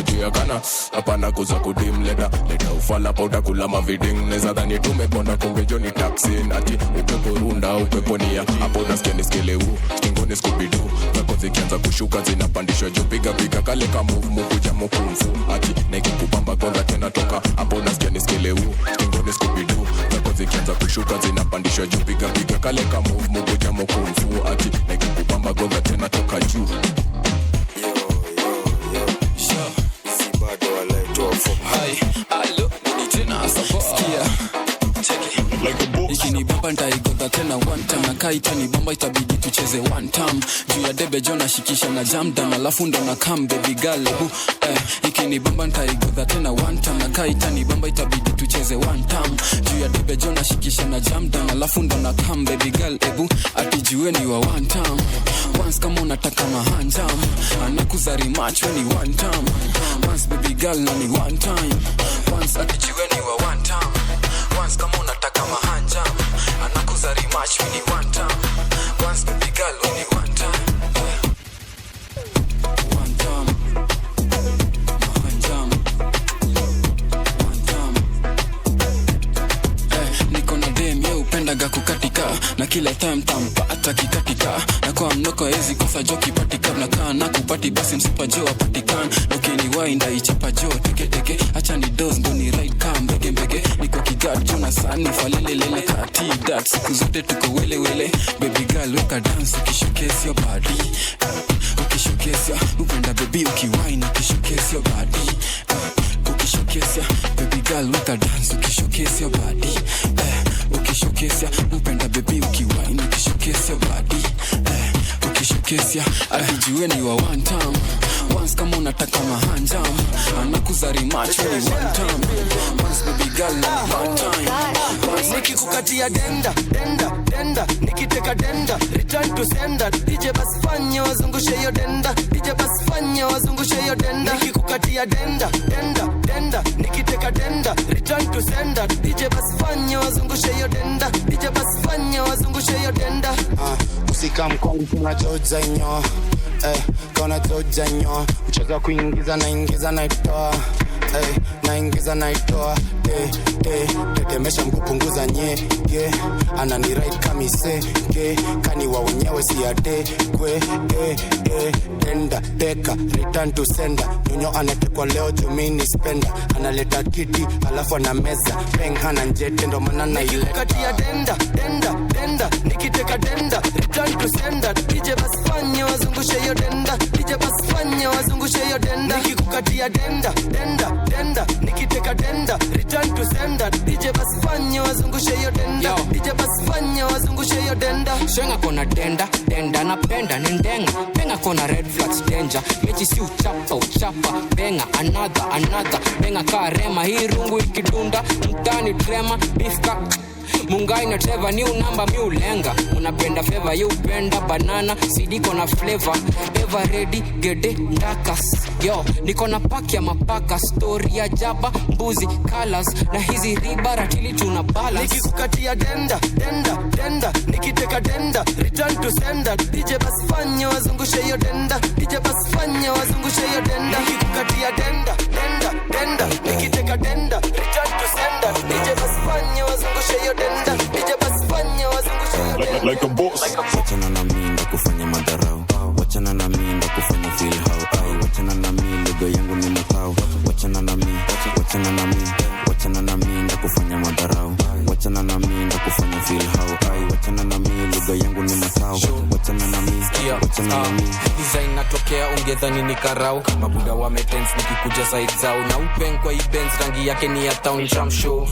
juu ya kana hapa na kuza kudim leta ufala pa utakula maviding neza dhani tumeponda kungejo ni taxi nati upepo runda upepo nia hapo nasikia niskele stingoni skubidu zako zikianza kushuka zinapandishwa juu piga kale ka move kuja mkumfu ati naikukupamba goza tena toka hapo nasikia niskele stingoni skubidu zako zikianza kushuka zinapandishwa juu piga kale ka move kuja mkumfu ati naikukupamba goza tena toka juu ikinibamba ntaigota tena one time na kaita ni bomba itabidi tucheze one time juu ya debe jona shikisha na jam down alafu ndo na come baby girl ikinibamba ntaigota tena one time na kaita ni bomba itabidi tucheze one time juu ya debe jona shikisha na jam down alafu ndo na come baby girl ati jueni wa one time once kama unataka mahanjam anakuzari match when ni one time once baby girl na ni one time once ati jueni wa one time once kama unataka mahanja anakuzari match when you want time once baby girl when you want time mahanja niko na dem ye upendaga kukatika na kila time tampata kikatika na kwa mnoko hezi kosa joki patika na kaa na kupati basi msipa jo apatikan ukini wainda ichapa jo teke teke acha ni dose ndo ni ride kaa mbege mbege niko kigad jona sani falele lele kati dat siku zote tuko wele wele baby girl weka dance ukishowcase your body ukishowcase upenda baby ukiwine ukishowcase your body ukishowcase baby girl weka dance ukishowcase your body ukishowcase upenda baby ukiwine ukishowcase your body ukishowcase akijueni wa one time once kama unataka mahanjam anakuzari macho ni one time once baby girl one time nikikukatia denda denda denda nikiteka denda return to sender DJ bas fanya wazungushe hiyo denda DJ bas fanya wazungushe hiyo denda nikikukatia denda denda denda nikiteka denda return to sender DJ bas fanya wazungushe hiyo denda DJ bas fanya wazungushe hiyo denda usika mkongo kuna joja nyo kona joja nyo mcheza kuingiza na ingiza na itoa naingiza naitoa tetemesha mkupunguza nye anani right kamise kani wa wenyewe siate kwe tenda teka return to sender nyonyo anatekwa leo jumini spender analeta kiti alafu ana meza peng hana njete ndo maana naileta katia denda denda denda nikiteka denda return to sender DJ bas fanya wazungushe hiyo denda DJ bas fanya wazungushe hiyo denda nikikukatia denda denda denda nikiteka denda return to sender DJ bas fanya wazungushe hiyo denda DJ bas fanya wazungushe hiyo denda shenga kona denda denda napenda nendenga benga kona red flags danger mechi si uchapa benga another benga karema hii rungu ikidunda mtani trema bifka Mungai na Trevor new number mi ulenga unapenda favor you penda banana sidiko na flavor ever ready gede ndakas yo niko na pack ya mapaka story ya jaba mbuzi colors na hizi riba ratili tuna balance nikikukatia denda denda denda nikiteka denda return to sender DJ bas fanya wazungushe hiyo denda DJ bas fanya wazungushe hiyo denda nikikukatia denda denda denda nikiteka denda return to sender DJ bas fanya wazungushe hiyo denda DJ bas fanya wazungushe hiyo denda like a boss wachana na mimi ndo kufanya madharau wachana na mimi ndo kufanya feel how I wachana na mimi lugha yangu ni mkao wachana na mimi wachana na mimi wachana na mimi ndo kufanya madharau wachana na mimi ndo kufanya feel how I wachana na mimi lugha yangu ni mkao wachana na mimi wachana na mimi design natokea ungedhani ni karau mabuda wametense nikikuja side zao na upen kwa events rangi yake ni ya town jam show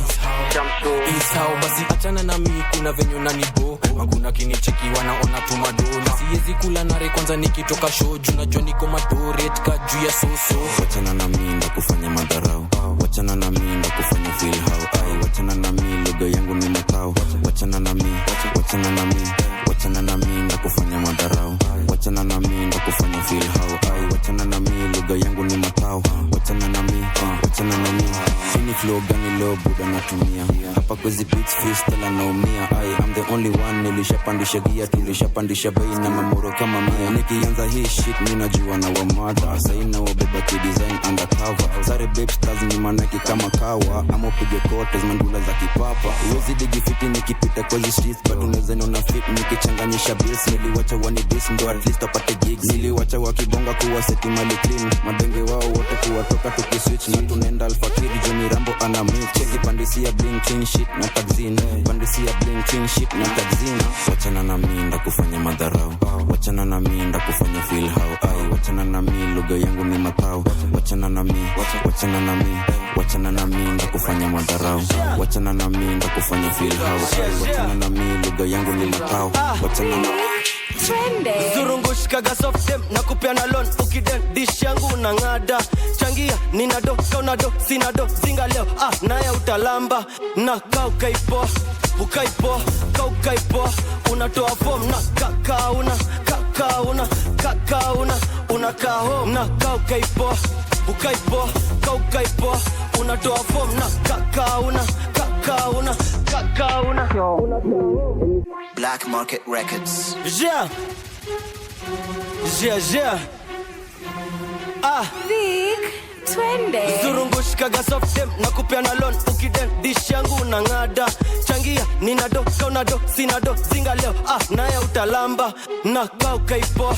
is how basi achana na mimi kuna venye nanibo hakuna kinicheki wanaona tumadona siwezi kula nare kwanza nikitoka show juu najua niko madoret ka juu ya soso wachana na mimi ndo kufanya madharau wachana na mimi ndo kufanya feel how I wachana na mimi lugha yangu ni mkao wachana na mimi wachana na mimi wachana na mimi ndo kufanya madharau wachana na mimi ndo kufanya feel how I wachana na mimi lugha yangu ni mkao wachana na mimi wachana na mimi ini flow gani low buda natumia hapa kwezi beats freestyle naumia I am the only one nilishapandisha gear tulishapandisha bei na mamoro kama mia nikianza hii shit mimi najua na wa mada saina wa beba design undercover zare babe stars ni manaki kama kawa ama upige kote mandula za kipapa uwezi digifiti nikipita kwa hizo streets but unaweza niona fit nikichanganyisha bills niliwacha wani diss ndo at least apate gigs niliwacha wakibonga kuwa seti mali clean madenge wao wote kuwatoka tukiswitch na tunaenda alfakiri Johnny Rambo ana mix cheki pandisia bling clean shit na tagzina pandisia bling clean shit na tagzina wachana na mimi ndo kufanya madharau wachana na mimi ndo kufanya feel how I wachana na mimi lugha yangu ni mkao wachana na mimi wachana na mimi wachana na mimi ndo kufanya madharau wachana na mimi ndo kufanya feel how I wachana na mimi lugha yangu ni mkao wachana na Zurungush kaga soft dem na kupeana loan ukiden dish yangu na ngada changia nina do kauna do sina do zinga leo naye utalamba na ukaipo unatoa form na kakauna unakaa home na ukaipo unatoa form na kakauna Black Market Records. Yeah. Vic, twende. Zurungushkaga soft dem na kupeana loan ukiden dish yangu na ngada. Changia nina do kauna do sina do zinga leo naye utalamba na kaukaipo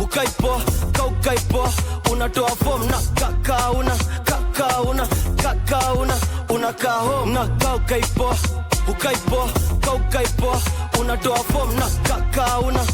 ukaipo kaukaipo unatoa form na kakauna unakaa home na kaukaipo ukaipo kaukaipo unatoa form na kakauna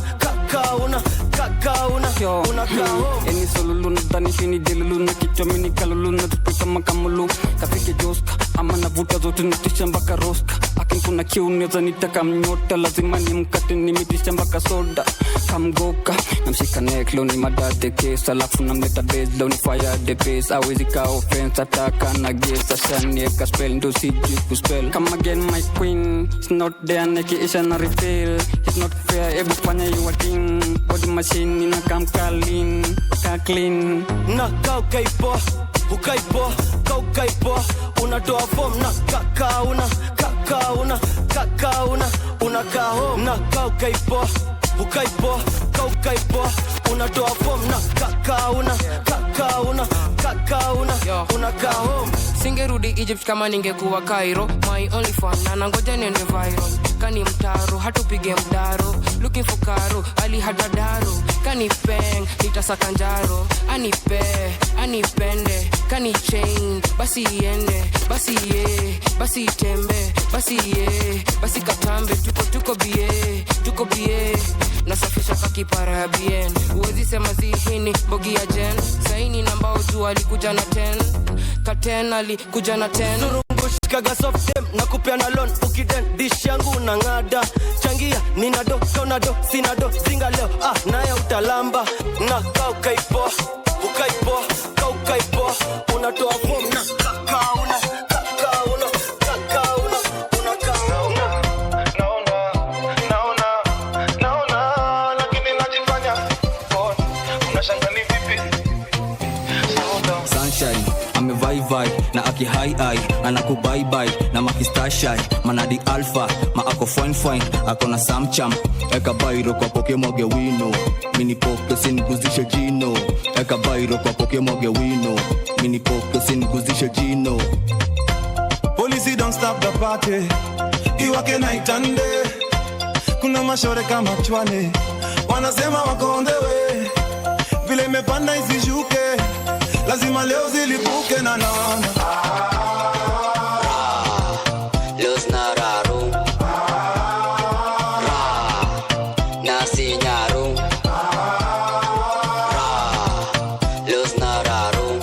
unakaa home. Eni solulu na dani shini delulu na kichwa mini kalulu na tupika makamulu kafike joska ama navuta zote nitisha mpaka roska akin kuna kiu neza nitaka mnyota lazima ni mkate nimitisha mpaka soda kamgoka namshika neklo ni madate kesa alafu namleta base down fire the base awezi ka offense ataka na gesa shanieka spell ndo siji kuspell come again my queen it's not there nekiisha na refill it's not fair ebu fanya you a thing body machine ina kam clean na kaukaipo ukaipo kaukaipo unatoa form na kakauna unakaa home na kaukaipo ukaipo kaukaipo unatoa form na kakauna unakaa home. Singerudi Egypt kama ningekuwa Cairo. My only fan na nangoja nene viral. Kani mtaro hatupige mdaro. Looking for karo ali hadadaro. Kani peng nitasaka njaro. Anipende kani chain basi iende basi ye basi tembe basi ye basi katambe tuko bie nasafisha kakipara ya bien uwezi sema zihini bogi ya jen saini namba utu alikuja na 10 Katen alikuja na 10 Zurungushkaga soft dem na kupeana loan ukiden dish yangu na ngada. Changia nina do kauna do sina do zinga leo naye utalamba na kaukaipo unatoa form na kakauna naona lakini najifanya unashangali vipi sunshine amevai na aki high anakubai bye na makistashai manadi alpha ma ako fine ako na samcham eka bairo kwa Pokemon wino mini poke siniguzishe jino eka bairo kwa Pokemon wino mini poke siniguzishe jino. Police don't stop the party iwake night and day kuna mashore kama chwale wanasema wako on the way vile imepanda isishuke lazima leo zilipuke na naona Los Nararu Nasi Nyaru Los Nararu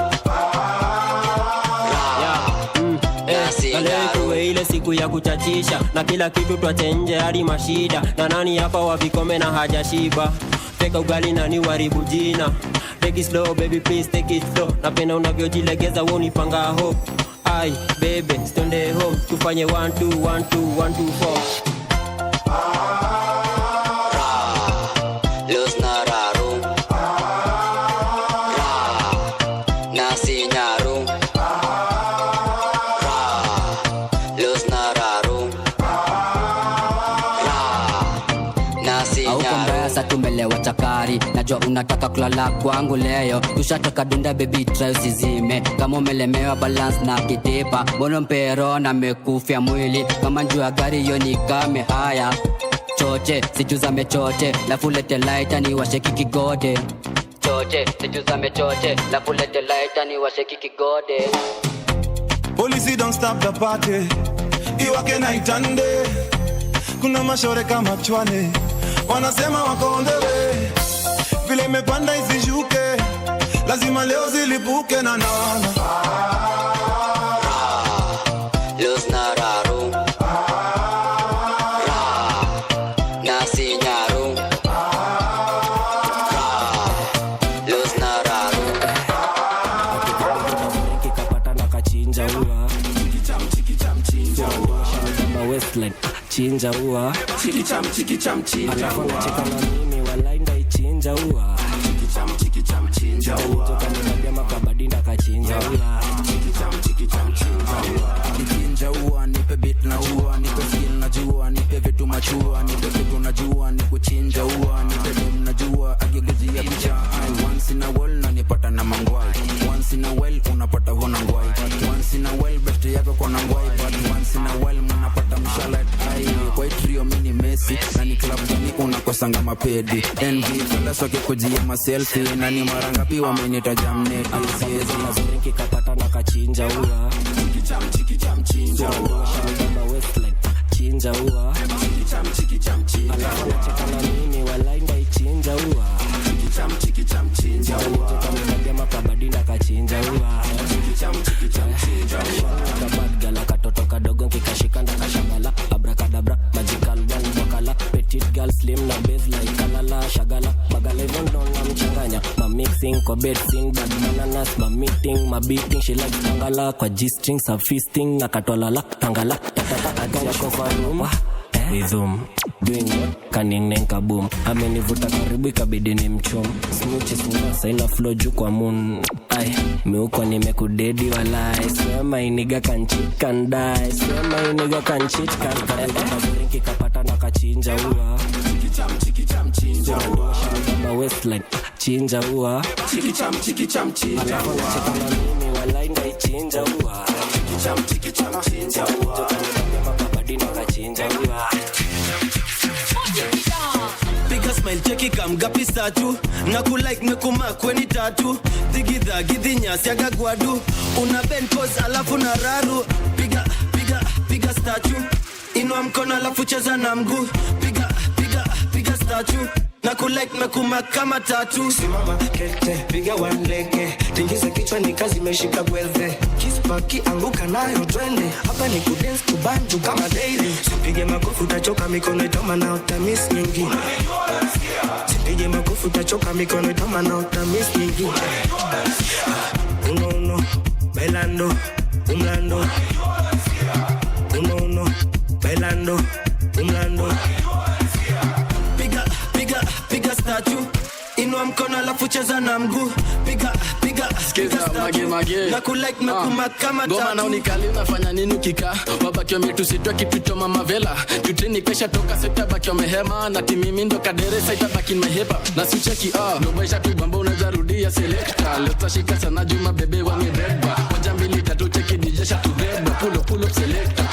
Nasi Nyaru ile siku ya kuchachisha na kila kitu twachenje hadi mashida na nani hapa wavikome na hajashiba teka ugali na ni waribu jina. Take it slow baby please take it slow napenda unavyojilegeza wewe unipanga hope ai baby stonde home tufanye 1 2 1 2 1 2 4 Los Nararu Nasi Nyaru Los Nararu Nasi Nyaru sasa tumelewa chakari najua unataka kulala kwangu leo tushatoka dunda baby try usizime kama umelemewa balance na kitipa bono mpero na mekufia mwili kama njua gari yoni kame haya choche sijuza mechoche la fulete light ni washeki kigode choche sijuza mechoche la fulete light ni washeki kigode. Police don't stop the party iwake night and day kuna mashore kama chwale wanasema wako on the way vile imepanda isishuke lazima leo zilipuke na naona Los Nararu Nasi Nyaru Los Nararu kikapata na kachinja ua kama Westland chinja ua chikicham chinja ua cheka na mimi walainda ichinja ua chikicham chinja ua toka nilabia makabadinda kachinja ua chinja ua nipe beat na ua nipe skill na jua nipe vitu machua nipe vitu na jua nikuchinja ua nipe dem na jua agigezi ya picha once in a while na nipata na mangwai once in a while unapata huna ngwai. Once in a while best yako kona ngwai, but once in a while mnapata mshalet. Ai kwa trio mini Messi na ni club gani unakosanga mapedi. Envy fella soke kujia maselfie na ni mara ngapi wamenita jamnet. Siwezi nazuri kikapata na kachinja ua. Chikicham chinja ua. Shamba Westline chinja ua. Chikicham alafu nacheka na mimi walai ndaichinja ua. Chikicham chinja ua. Nikamwambia makabadi na kachinja ua. Chikicham chinja ua. Kabad gala katoto kadogo kikashika ndaka shambala. Abracadabra magical one wakala. Petite girl slim na base like kalala shagala. Bagala even don't mchanganya. Ma mixing kwa bed scene bad bananas. Ma meeting ma beating she like tangala. Kwa G-string sub feasting na katolala tangala. Tatata atia kofaruma rhythm doing what kaning nenka boom amenivuta karibu ikabidi ni mchom smooches ngasa ina flow juu kwa moon ai meuko nimekudedi walai sema iniga kanchit kan die sema iniga kanchit kan kaburi kikapata na kachinja ua chikicham chinja ua kama Westline chinja ua chikicham chinja ua chekana mimi walai ndaichinja ua chikicham chinja ua makabadi na kachinja ua. Piga smile cheki kamgapi statu na kulike mekuma kweni tatu digidha gidhinya siaga gwadu una bend pose alafu na raru piga statu inua mkono alafu cheza na mguu piga statu na kulike mekuma kama tatu simama kete piga one lege tingiza kichwa ni kazi meshika gwelve kispaki anguka nayo twende hapa ni kudance kubanju kama daily sipige makofi utachoka mikono itoma na utamiss nyingine sipige makofi utachoka mikono itoma na utamiss nyingine uno bailando umlando uno bailando umlando piga statue inua mkono alafu cheza na mguu piga skiza mage na kulike mekuma kama tatu goma na unikali unafanya nini ukika wabaki wametusitwa kitu cha mama vela tuteni kesha toka sekta baki wamehema na timimi ndo kadere saita baki mehepa na sicheki nobesha tu bamba unaweza rudia selector leta shika sana juma bebe wamebeba moja mbili tatu cheki dijesha tubeba pull up selector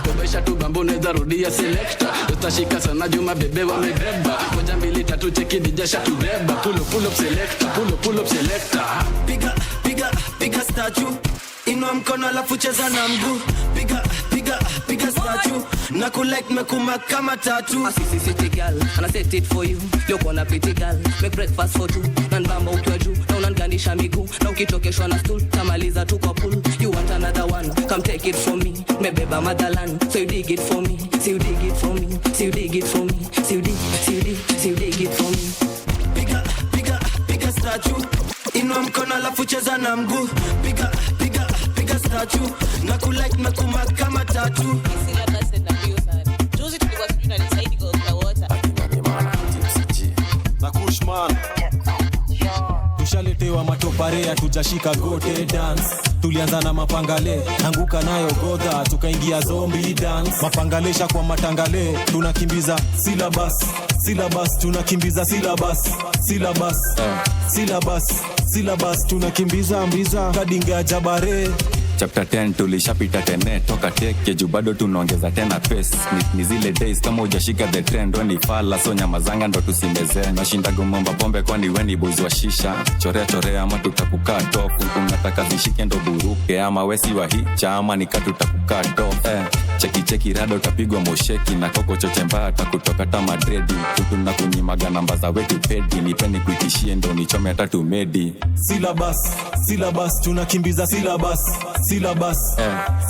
nobesha tu bamba unaweza rudia selector leta shika sana juma bebe wamebeba moja mbili tatu cheki dijesha tubeba pull up selector piga statue inua mkono alafu cheza na mguu piga statue na kulike mekuma kama tatu Assisi city girl and I set it for you leo na pretty girl make breakfast for two na mbamba ukiwa juu na unangandisha miguu na ukitokeshwa na stool tamaliza tu kwa pool you want another one come take it from me mebeba motherland so you dig it for me so you dig it for me so you dig it for me so you dig it for me piga statue inua mkono alafu cheza na mguu piga statue na kulike mekuma kama tatu na Kushman tushaletewa matopare hatujashika gote dance tulianza na mapangale anguka nayo godha tukaingia zombie dance mapangalesha kwa matangale tunakimbiza syllabus tunakimbiza syllabus tunakimbiza mbiza kadinga jabare Chapter 10 tulishapita tene toka teke juu bado tunaongeza tena pace ni zile days kama hujashika the trend weni fala so nyamazanga ndo tusimeze nashinda gomomba pombe kwani weni boys wa shisha chorea ama tutakukaa tofu unataka zishike ndo buruke ama wesi wa hicha ama nikatutakukaa tofu cheki rado utapigwa mosheki na koko choche mbata kutoka tamadredi tutuna kunyimaga namba za wetu pedi nipeni kuitishie ndo nichome hata tumedi syllabus tunakimbiza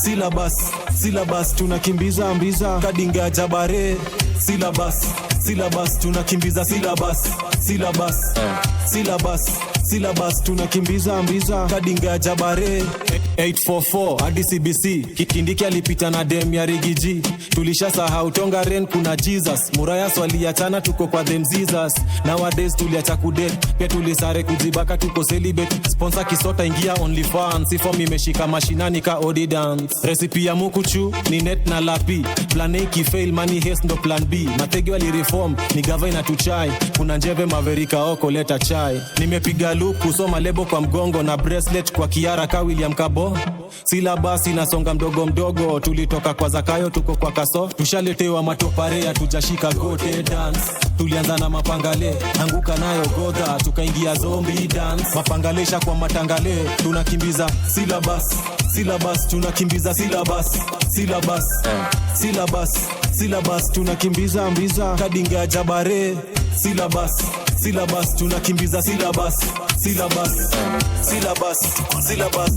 syllabus tunakimbiza mbiza kadinga jabare syllabus tunakimbiza syllabus tunakimbiza mbiza kadinga jabare 844 hadi CBC kikindiki alipita na dem ya rigiji tulishasahau tonga ren kuna Jesus Muraya swaliachana tuko kwa them Jesus nowadays tuliacha kudate pia tulisare kujibaka tuko celibate sponsor kisota ingia OnlyFans ifo imeshika mashinani ka odi dance recipe ya mukuchu ni net na lapi plan A ki fail money haste ndo plan B matege wali reform ni gava ina tuchai kuna njeve maverika oko leta chai nimepiga luku soma lebo kwa mgongo na bracelet kwa kiara ka William Kabo. Sila basi nasonga mdogo mdogo, tulitoka kwa Zakayo tuko kwa Kaso. Tushaletewa matoparea tujashika gote dance. Tulianza na mapangale, anguka nayo godha, tukaingia zombie dance. Mapangalesha kwa matangale, tunakimbiza syllabus, tunakimbiza syllabus, tunakimbiza mbiza kadinga jabare. Syllabus, tunakimbiza syllabus,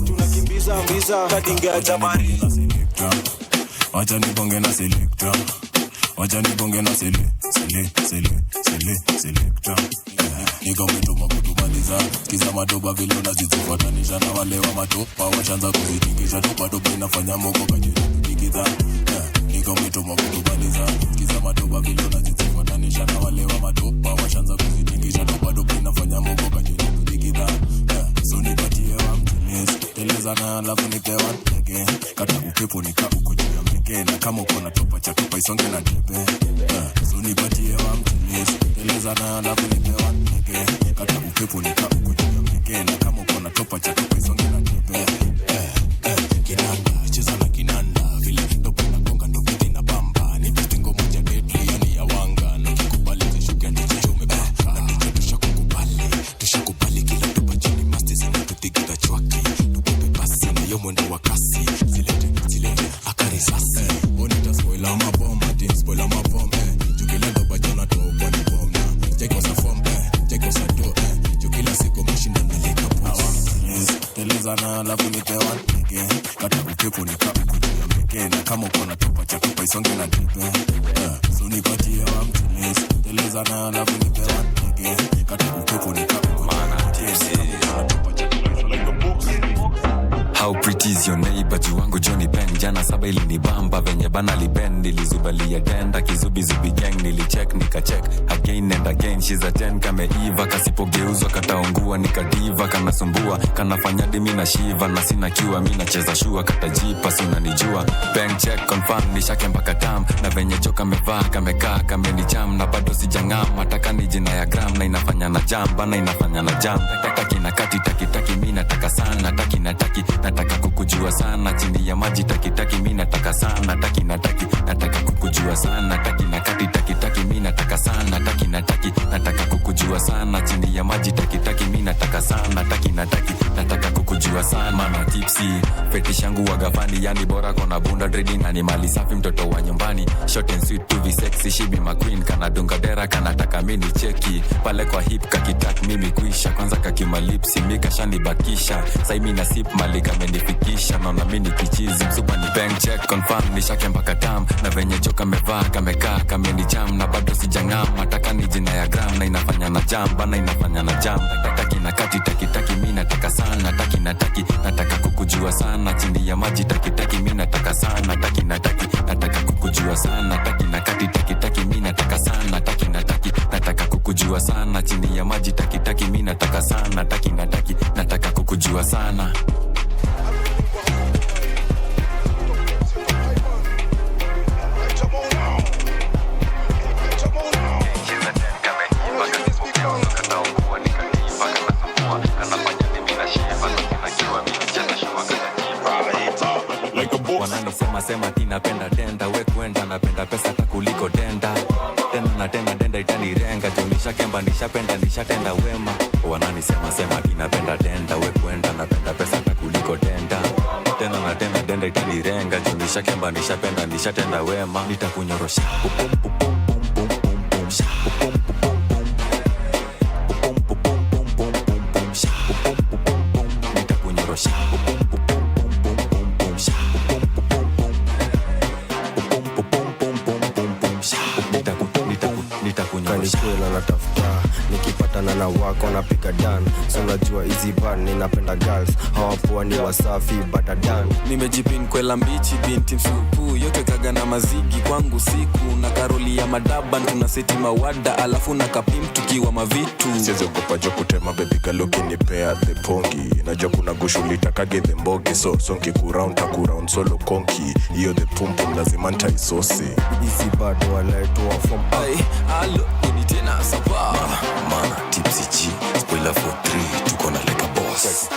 tunakimbiza mbiza kadinga jabare. Wacha nibonge na selector. Wacha nibonge na selector. Niko mtuma kutubaliza. Kiza madoba vile unazifuatanisha na wale wa matopa. Washaanza kuzitingisha topa inafanya moko kajiri kudigiza. Niko mtuma kutubaliza. Kiza madoba vile unazifuatanisha na wale wa matopa. Washaanza kuzitingisha topa inafanya moko kajiri kudigiza. So nipatie wa mtumizi. Teleza na alafu nipe one again. Kata upepo nika uko juu ya meke. Na kama uko na topa cha topa isonge na tepe. So nipatie wa mtumizi. Teleza na alafu nipe one again. Kata upepo nika uko juu ya meke. Na kama uko na topa cha topa isonge na tepe. Kinanda, cheza na kinanda. Vile topa na konga ndo kiti na bamba. Ni pistingo moja deadly yani ya wanga. Na kikubali zishuke ndicho chume baka. Na ndicho tushakubali kila topa chini masti zinatutikita chwaki. Yo mwendo wa kasi zilete akarisasi bonita spoiler ma bomb team spoiler ma bomb jukila ndo bajona to kwa ni bomb na check us form check us do jukila siku mshinda nalika poa teleza na alafu nipe one again kata upepo nika ukujia meke na kama uko na topa cha topa isonge na tepe so nipatie wa mtumizi teleza na alafu nipe one again kata upepo nika ukujia How pretty is your neighbor juwangu Johnny Ben. Jana saba ilinibamba venye bana liben. Nilizubalia denda kizubi gang. Nilicheck nikacheck again and again. She's a 10 kameiva kasipogeuzwa kataungua. Nikadiva kanasumbua kanafanya dimi na shiva. Na sina kiwa mina cheza shua katajipa suna nijua. Bank check confirm nishake mpaka tam. Na venye joka mevaa kamekaa kamenijam. Na bado sijangama taka ni jina ya gram. Na inafanya na jam bana inafanya na jam. Taki na kati taki mi nataka sana. Taki nataka kukujua sana chini ya maji taki mi nataka sana nataka kukujua sana taki na kati taki mi nataka sana nataka kukujua sana chini ya maji taki mi nataka sana nataka kukujua sana mana tipsy fetish yangu wagafani yani bora kona bunda dreading na ni mali safi mtoto wa nyumbani short and sweet to be sexy she be my queen kana dunga dera kana taka mini cheki pale kwa hip kakitak mimi kuisha kwanza kakimalipsi mika shani bakisha sai mimi na sip malika menifikisha naona mimi kichizi msupa ni bank check confirm nishake mpaka tam na venye joka mevaa kamekaa kamenijam na bado sijangama taka ni jina ya gram na inafanya na jam bana inafanya na jam taki na kati taki mimi nataka sana nataka kukujua sana chini ya maji taki mimi nataka sana nataka kukujua sana taki na kati taki mimi nataka sana nataka kukujua sana chini ya maji taki mimi nataka sana nataka kukujua sana. Sema tinapenda denda we kwenda napenda pesa takuliko denda tena denda itanirenga junisha kemba nishapenda nishatenda wema wananisema tinapenda denda we kwenda napenda pesa takuliko denda tena denda itanirenga junisha kemba nishapenda nishatenda wema nitakunyorosha Kanikuela natafuta nikipatana na wako napiga dan so unajua easy bar ninapenda girls hawapoa ni wasafi badadan nimejipin kwela mbichi binti msupu yote kaga na mazigi kwangu siku na karoli ya madaban tunaseti mawada alafu na kapim tukiwa mavitu siwezi ogopa jo kutema baby galoki nipea the pongi najua kuna gushulita kage the mbogi so sonki kuround takuround solo konki iyo the pumpum lazima ntaisosi easy bar walaitoa from alo ni tena sapa mana tipsy G spoiler for 3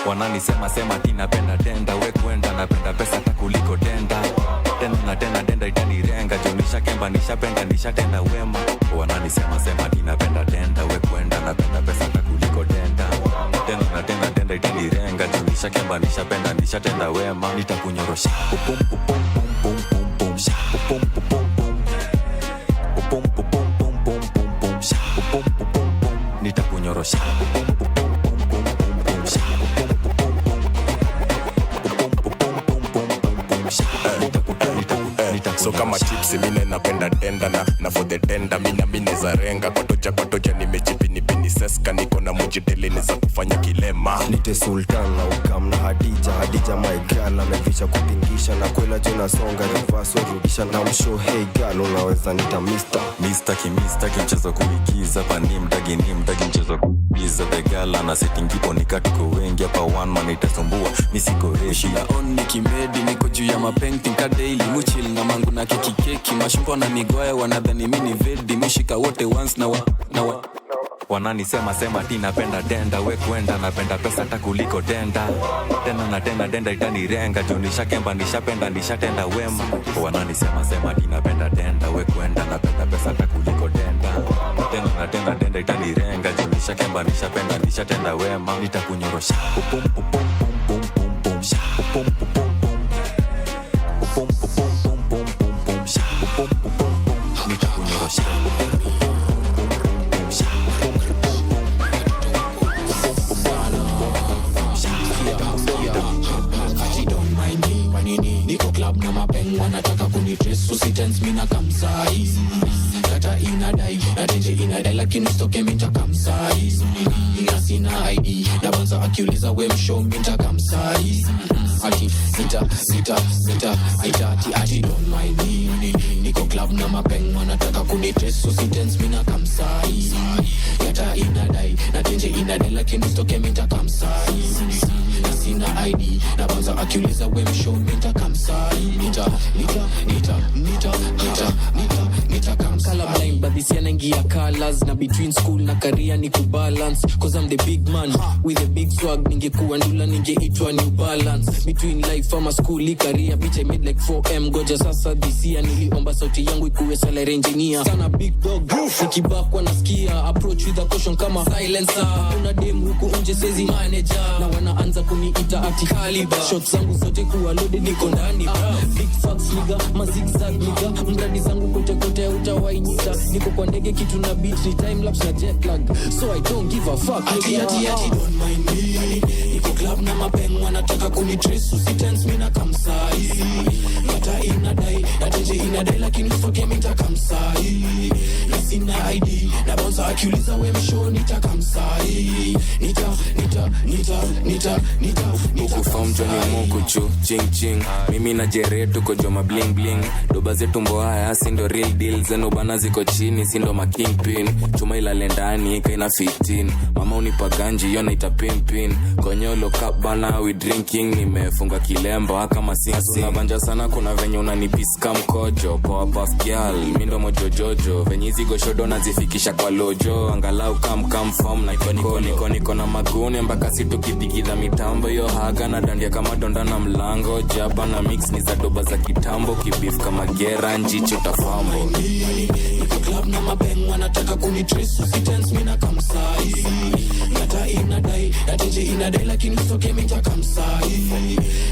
wananisema sema tinapenda tenda we kwenda napenda pesa takuliko tenda tena na tena tenda itanirenga jonisha kemba nishapenda nishatenda wema wananisema sema tinapenda tenda we kwenda napenda pesa takuliko tenda tena na tena tenda itanirenga jonisha kemba nishapenda nishatenda wema nitakunyorosha pum pum pum pum pum pum pum pum pum pum pum pum pum pum pum pum pum pum nitakunyorosha pum pum so kama chips mimi napenda tenda na for the tender mimi za renga kwa toja nimechipini pini seska niko na mujitele ni za kufanya kilema nite sultan na ukam na Hadija my girl amevisha kupingisha na kwela jona songa reverse rudisha na mshow hey girl unaweza nita Mr. Kimchezo kuigiza pani mdagi mchezo kuigiza the girl ana setting ipo nikatuko wengi hapa one man itasumbua misiko reshi la on nikimedi niko juu ya mapainting ka daily muchil na mangu na keki mashumpo na migoya wanadhani mimi ni vedi mishika wote once na wananisema sema tinapenda tenda we kwenda napenda pesa takuliko tenda tena na tena tenda itanirenga jonisha kemba nishapenda nishatenda wema wananisema sema tinapenda tenda we kwenda napenda pesa takuliko tenda tena na tena tenda itanirenga jonisha kemba nishapenda nishatenda wema nitakunyorosha pum pum pum pum pum pum pum pum pum pum pum pum pum nitakunyorosha niko club na mapeng wanataka kunitrace usitense mina kamsai kata inadai na tenje inadai lakini stoke minta kamsai nina sina ID na banza akiuliza we mshow minta kamsai ati sita ati don't mind me niko club na mapeng wanataka kunitrace usitense mina kamsai kata inadai na tenje inadai lakini stoke minta kamsai sina ID na banza akiuliza we mshow minta kamsai nita kamsai color blind but this yana ngia colors na between school na career ni kubalance cause I'm the big man with a big swag ningekuwa ndula ningeitwa New Balance between life ama school career bitch I made like 4M goja sasa this year niliomba sauti yangu ikuwe salary engineer sana big dog nikibakwa nasikia approach with a caution kama silencer kuna dem huku nje sezi manager na wanaanza kuniita ati caliber shots zangu zote kuwa loaded niko ndani big facts nigga ma zigzag nigga mradi zangu kote utawainita niko kwa ndege kitu na beat ni time lapse na jet lag so I don't give a fuck ati don't mind me niko club na mapeng wanataka kunitrace usitense mina kamsai kata inadai ateje inadai lakini usoke minta kamsai na sina ID na bonza akiuliza we mshow nita kamsai nita kufahamu Johnny Mokuchu ching mimi na Jere tuko joma bling bling doba zetu mbo haya si ndo real deal zeno bana ziko chini si ndo ma kingpin chuma ila lendani kaina 15 mama unipa ganji yona ita pimpin konyolo cup bana we drinking nimefunga kilemba kama sisi unabanja sana kuna venye unanipiska mkojo poa Pascal mimi ndo mojojojo venye zigo shodo nazifikisha kwa lojo angalau come form like niko na magune mpaka situkidigidha mitambo yo haga na dandia kama donda na mlango jaba na mix ni za doba za kitambo kibif kama gera njicho tafambo niko club na mapeng wanataka kunitrace usitense mina kamsai kata inadai ateje inadai lakini usoke minta kamsai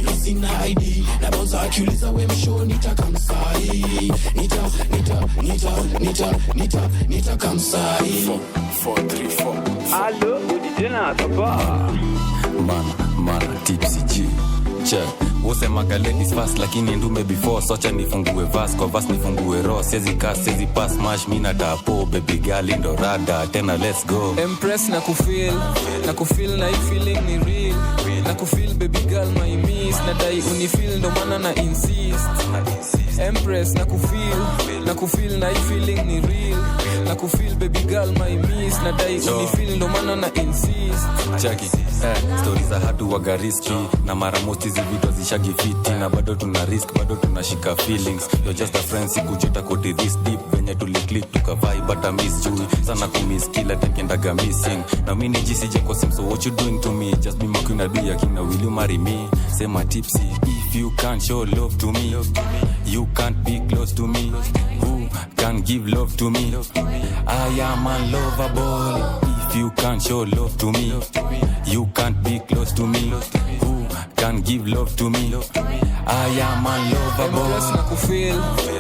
na sina ID na bonza akiuliza we mshow nita kamsai nita kamsai 434 allo udijena sapa mana tipsy G check wose maga ladies fast lakini ndume before socha nifungue verse kwa verse nifungue raw sezi cast sezi pass mash mina tapo baby girl ndo rada tena let's go Empress na kufeel na hii feeling ni real na kufeel baby girl my miss na dai unifeel ndo maana na insist Empress na kufeel na hii feeling ni real na kufeel baby girl my miss na dai unifeel ndo maana na insist Jackie Story za hatu waga riski na mara most hizi vitu zishagifiti na bado tuna risk, bado tunashika feelings. You're just a friend, sikujeta koti this deep venye tuliclick tukavai but I miss you sana kumiss kila tekendaga missing na mimi nijisije kwa sim. So what you doing to me? Just be my queen, I do ya kina, will you marry me? Say my tipsy, if you can't show love to me, you can't be close to me. Who can give love to me? I am unlovable. If you can't show love to me, you can't be close to me. Who can give love to me? I am unlovable.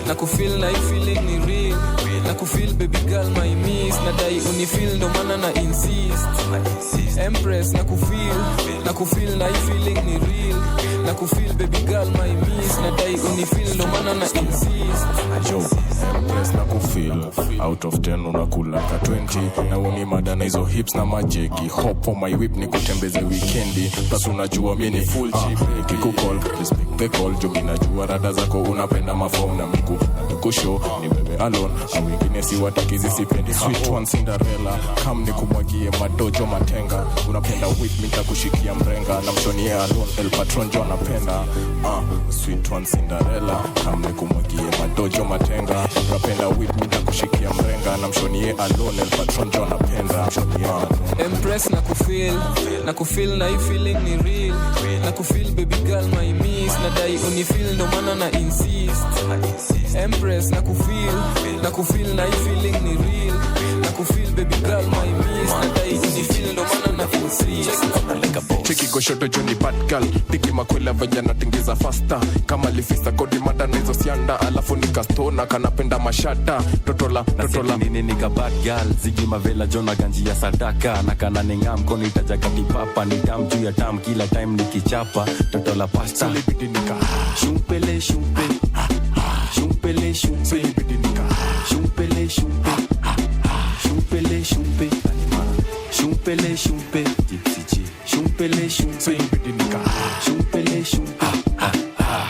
Nakufeel na hii feeling ni real. Nakufeel baby girl my miss. Nadai unifeel ndo maana na insist. Empress nakufeel na hii feeling ni real. Nakufeel baby girl my miss. Nadai unifeel ndo maana na insist. Yo, Empress nakufeel. Out of 10 unakula ka 20. Na uni madana hizo hips na majeki. Hop on my whip ni kutembeze weekendi. Plus unajua mimi ni full G. Kikukol, respect the call. Jo minajua rada zako unapenda mafom na miku. Kusho ni bebe alone. Au wengine si wataki zisipendi. Sweet one Cinderella. Kam ni kumwagie madojo matenga. Unapenda whip nitakushikia mrenga. Na mshonie alone El Patron jo anapenda. Sweet one Cinderella. Kam ni kumwagie madojo matenga. Unapenda whip nitakushikia mrenga. Na mshonie alone El Patron jo anapenda. Empress nakufeel na hii feeling ni real. Nakufeel baby girl my miss. Nadai unifeel ndo maana na insist. Empress nakufeel na hii feeling ni real. Nakufeel baby girl my miss. Nadai unifeel ndo maana na insist. Cheki goshoto Johnny bad girl. Tiki makwela vajana tingiza faster. Kama lifista kodi mada na hizo sianda. Alafu nikastona kanapenda mashata. Totola nini nika bad girl. Zigi mavela jona ganji ya sadaka. Na kana ningam koni itajaga kipapa. Ni tam juu ya tam kila time nikichapa. Totola pasta Solibidi nika Shumpele shumpe Shumpele shumpe Solibidi nika Shumpele shumpe Shumpele shumpe Shumpele shumpe Shumpele shumpe Solibidi nika Shumpele shumpe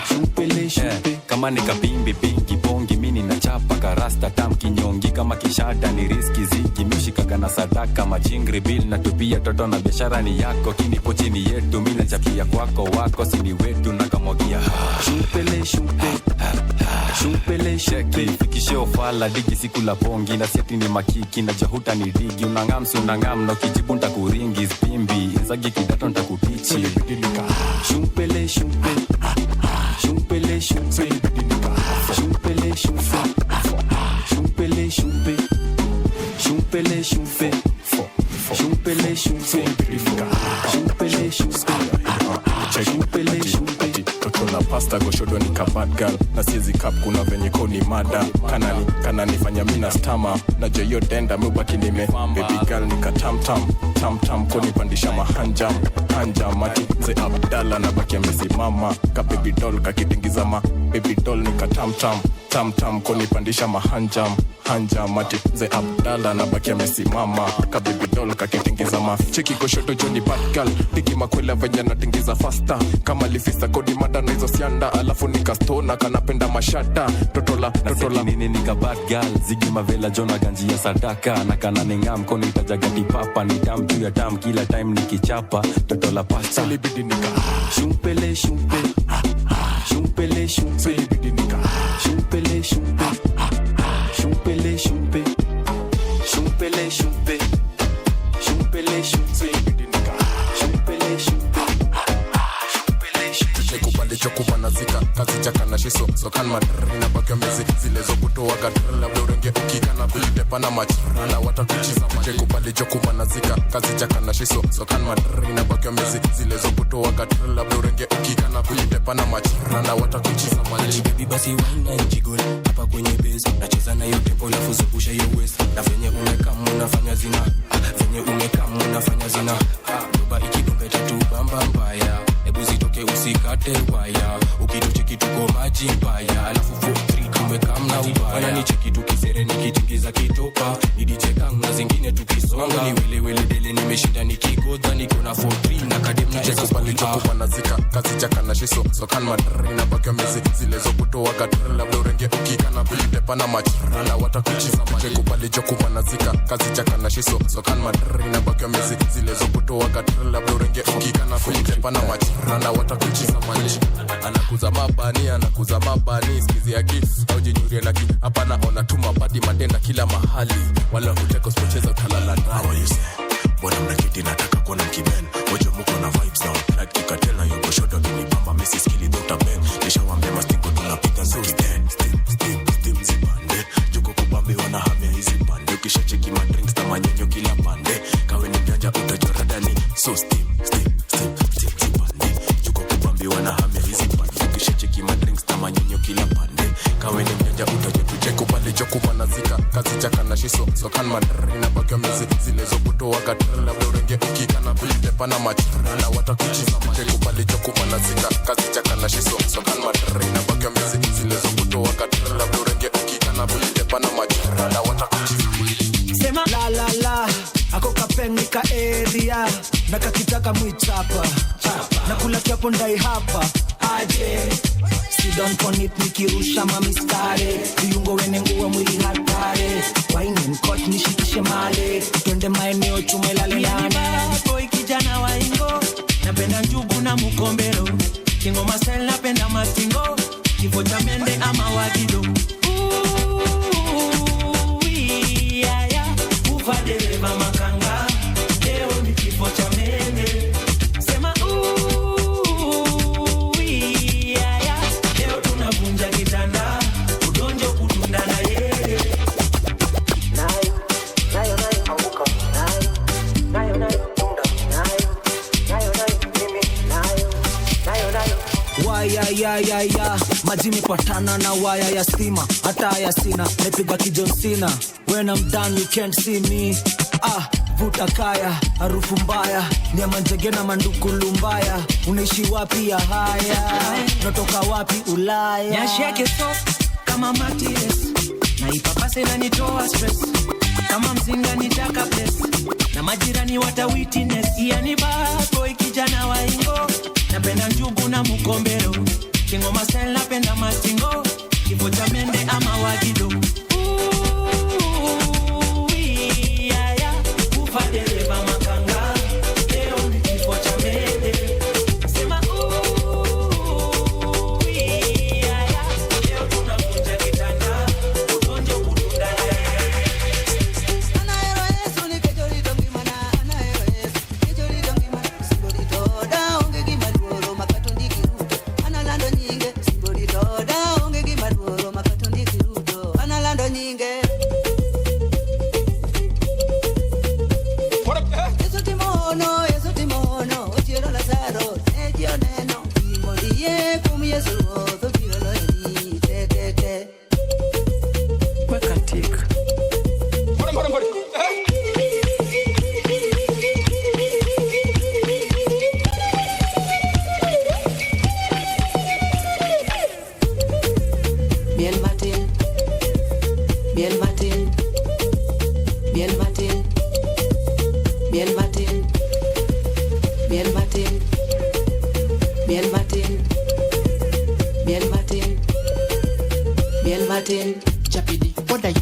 Shumpele shumpe Kama nika bimbi bingi bongi mini na chapa karasta tam kinyongi kama kishada ni riski ziki mishikaga na sadaka majingri bill na tupia toto na biashara ni yako kinipo chini yetu mina chapia kwako wako sini wetu na kamwagia Shumpele shumpe Shumpele sheki fikishe ofala digi siku la pongi na siati ni makiki na jahuta ni digi unangamsu unangam na kijibu ntakuringi spimbi zagi kidato ntakutichi Shumpele shumpe Shumpele shumpe Shumpele shumpe Shumpele shumpe Shumpele shumpe Shumpele shumpe Shumpele shumpe Shumpele shumpe Toto na pasta goshodo ni ka bad girl. Na siezi cup kuna venye koni mada. Kana nifanya mina stama. Na joyo denda mubaki nime baby girl ni ka tam koni pandisha mahanjam. Mati ze Abdalla na baki amesimama. Ka baby doll kakitingiza ma baby doll ni ka tam koni pandisha mahanjam. Mati ze Abdalla na baki amesimama. Ka baby doll kakitingiza ma cheki goshodo Johnny bad girl. Tiki makwela venye natingiza faster. Kama lifista kodi mada na hizo sianda. Alafu nikastona kanapenda mashata. Totola nini nika bad girl. Zigi mavela jona ganji ya sadaka. Na kana ningam koni itajaga kipapa. Ni tam juu ya tam kila time nikichapa. Totola pasta Solibidi nika Shumpele shumpe Shumpele shumpe Solibidi nika Shumpele shumpe Shumpele shumpe Shumpele shumpe Shumpele shumpe Solibidi nika Shumpele shumpe Nekupande chokupa na zika kazi chaka na shiso sokan madri na bakyo mezi zile zo kutoa gadri labda urenge ukikana kulitepa na majri na watakuchiza maji nekupande chokupa na zika kazi chaka na shiso sokan madri na bakyo mezi zile zo kutoa gadri labda urenge ukikana kulitepa na majri na watakuchiza maji baby basi wine and jiggle hapa kwenye base nacheza na hiyo tempo alafu zungusha hiyo waist na venye umekam unafanya zina venye umekam unafanya zina doba ikikumbeta tu bamba mbaya hebu zitoke usikate waya ukitucheki tuko maji mbaya alafu 4-3 tumekam na ubaya ni cheki tukizere nikitiki sikiza kitopa ni DJ Kang na zingine tukisonga ni wele wele dele nimeshinda nikigodha niko na 43 na kadem na Jesus palichokupa nazika kazi chaka na shiso so kan madri na bakyo mezi zile zo kutoa katri labda urenge ukikana kulitepa na machra na watakuchiza maji palichokupa nazika kazi chaka na shiso so kan madri na bakyo mezi zile zo kutoa katri labda urenge ukikana kulitepa na machra na watakuchiza maji anakuza mabani skizi ya gifts au jinyurie na ki hapa naona tu mabadi madenda kila mahali wala huteko spocheza utalala nao you say bwana mnakiti nataka kuona mkiben wote mko na vibes now like tukatela yuko shoto mimi bamba mesi skili Dr. Ben nishawambia mastingo tunapiga so steam zipande juko kubambi wana hamia hizi pande ukisha cheki ma drinks na manyonyo kila pande kawe ni mjanja utajora ndani so steam zipande juko kubambi wana hamia hizi pande ukisha cheki ma drinks na manyonyo kila pande kawe ni mjanja utajora tujeko pale jokupa nazika kazi chaka na shiso so kan madri na bakyo mezi zile zo kutoa katri labda urenge ukikana kulitepa na machra na watakuchiza majeko pale jokupa nazika kazi chaka na shiso so kan madri na bakyo mezi zile zo kutoa katri labda urenge ukikana kulitepa na machra na watakuchiza sema la la la ako kapenika area na kakitaka mwichapa na kula kiapo ndai hapa aje sit down on it nikirusha mamistare viungo wene nguwa mwili hatare waini mkot nishikishe male twende maeneo chumelale nane boy kijana wa ingo napenda njugu na mukombero kingo masel napenda mastingo kifo cha mende ama wagido Dereva makanga leo ni kifo cha mende sema yeah leo tunavunja kitanda udonjo kudunda na yeye nayo anguka nayo tunda nayo mimi nayo waya maji mipatana na waya ya stima hata ya sina napiga kijon sina when I'm done you can't see me vuta kaya harufu mbaya nyama njege na mandukulu mbaya unaishi wapi ya haya natoka wapi Ulaya nyasheke soft kama matires na ipapase na nitoa stress kama mzinga nitaka bless na majirani wata witness yani bad boy kijana wa ingo napenda njugu na mukombero kingo masel napenda mastingo kifo cha mende ama wagido dereva makanga leo ni kifo cha mende sema yeah leo tunavunja kitanda udonjo kudunda anaero Yesu ni kejoli dongi mana anaero Yesu kejoli dongi mana simboli toda onge gimaduoro makatondi kiruto analando nyinge simboli toda onge gimaduoro makatondi kiruto analando nyinge Yesu timono, ochiero lazaro, ejio neno, imodie kum Yesu, ochiero loeni, te. Weka tik. Mbori. Bien Martin. Bien Martin. Chapidi, what are you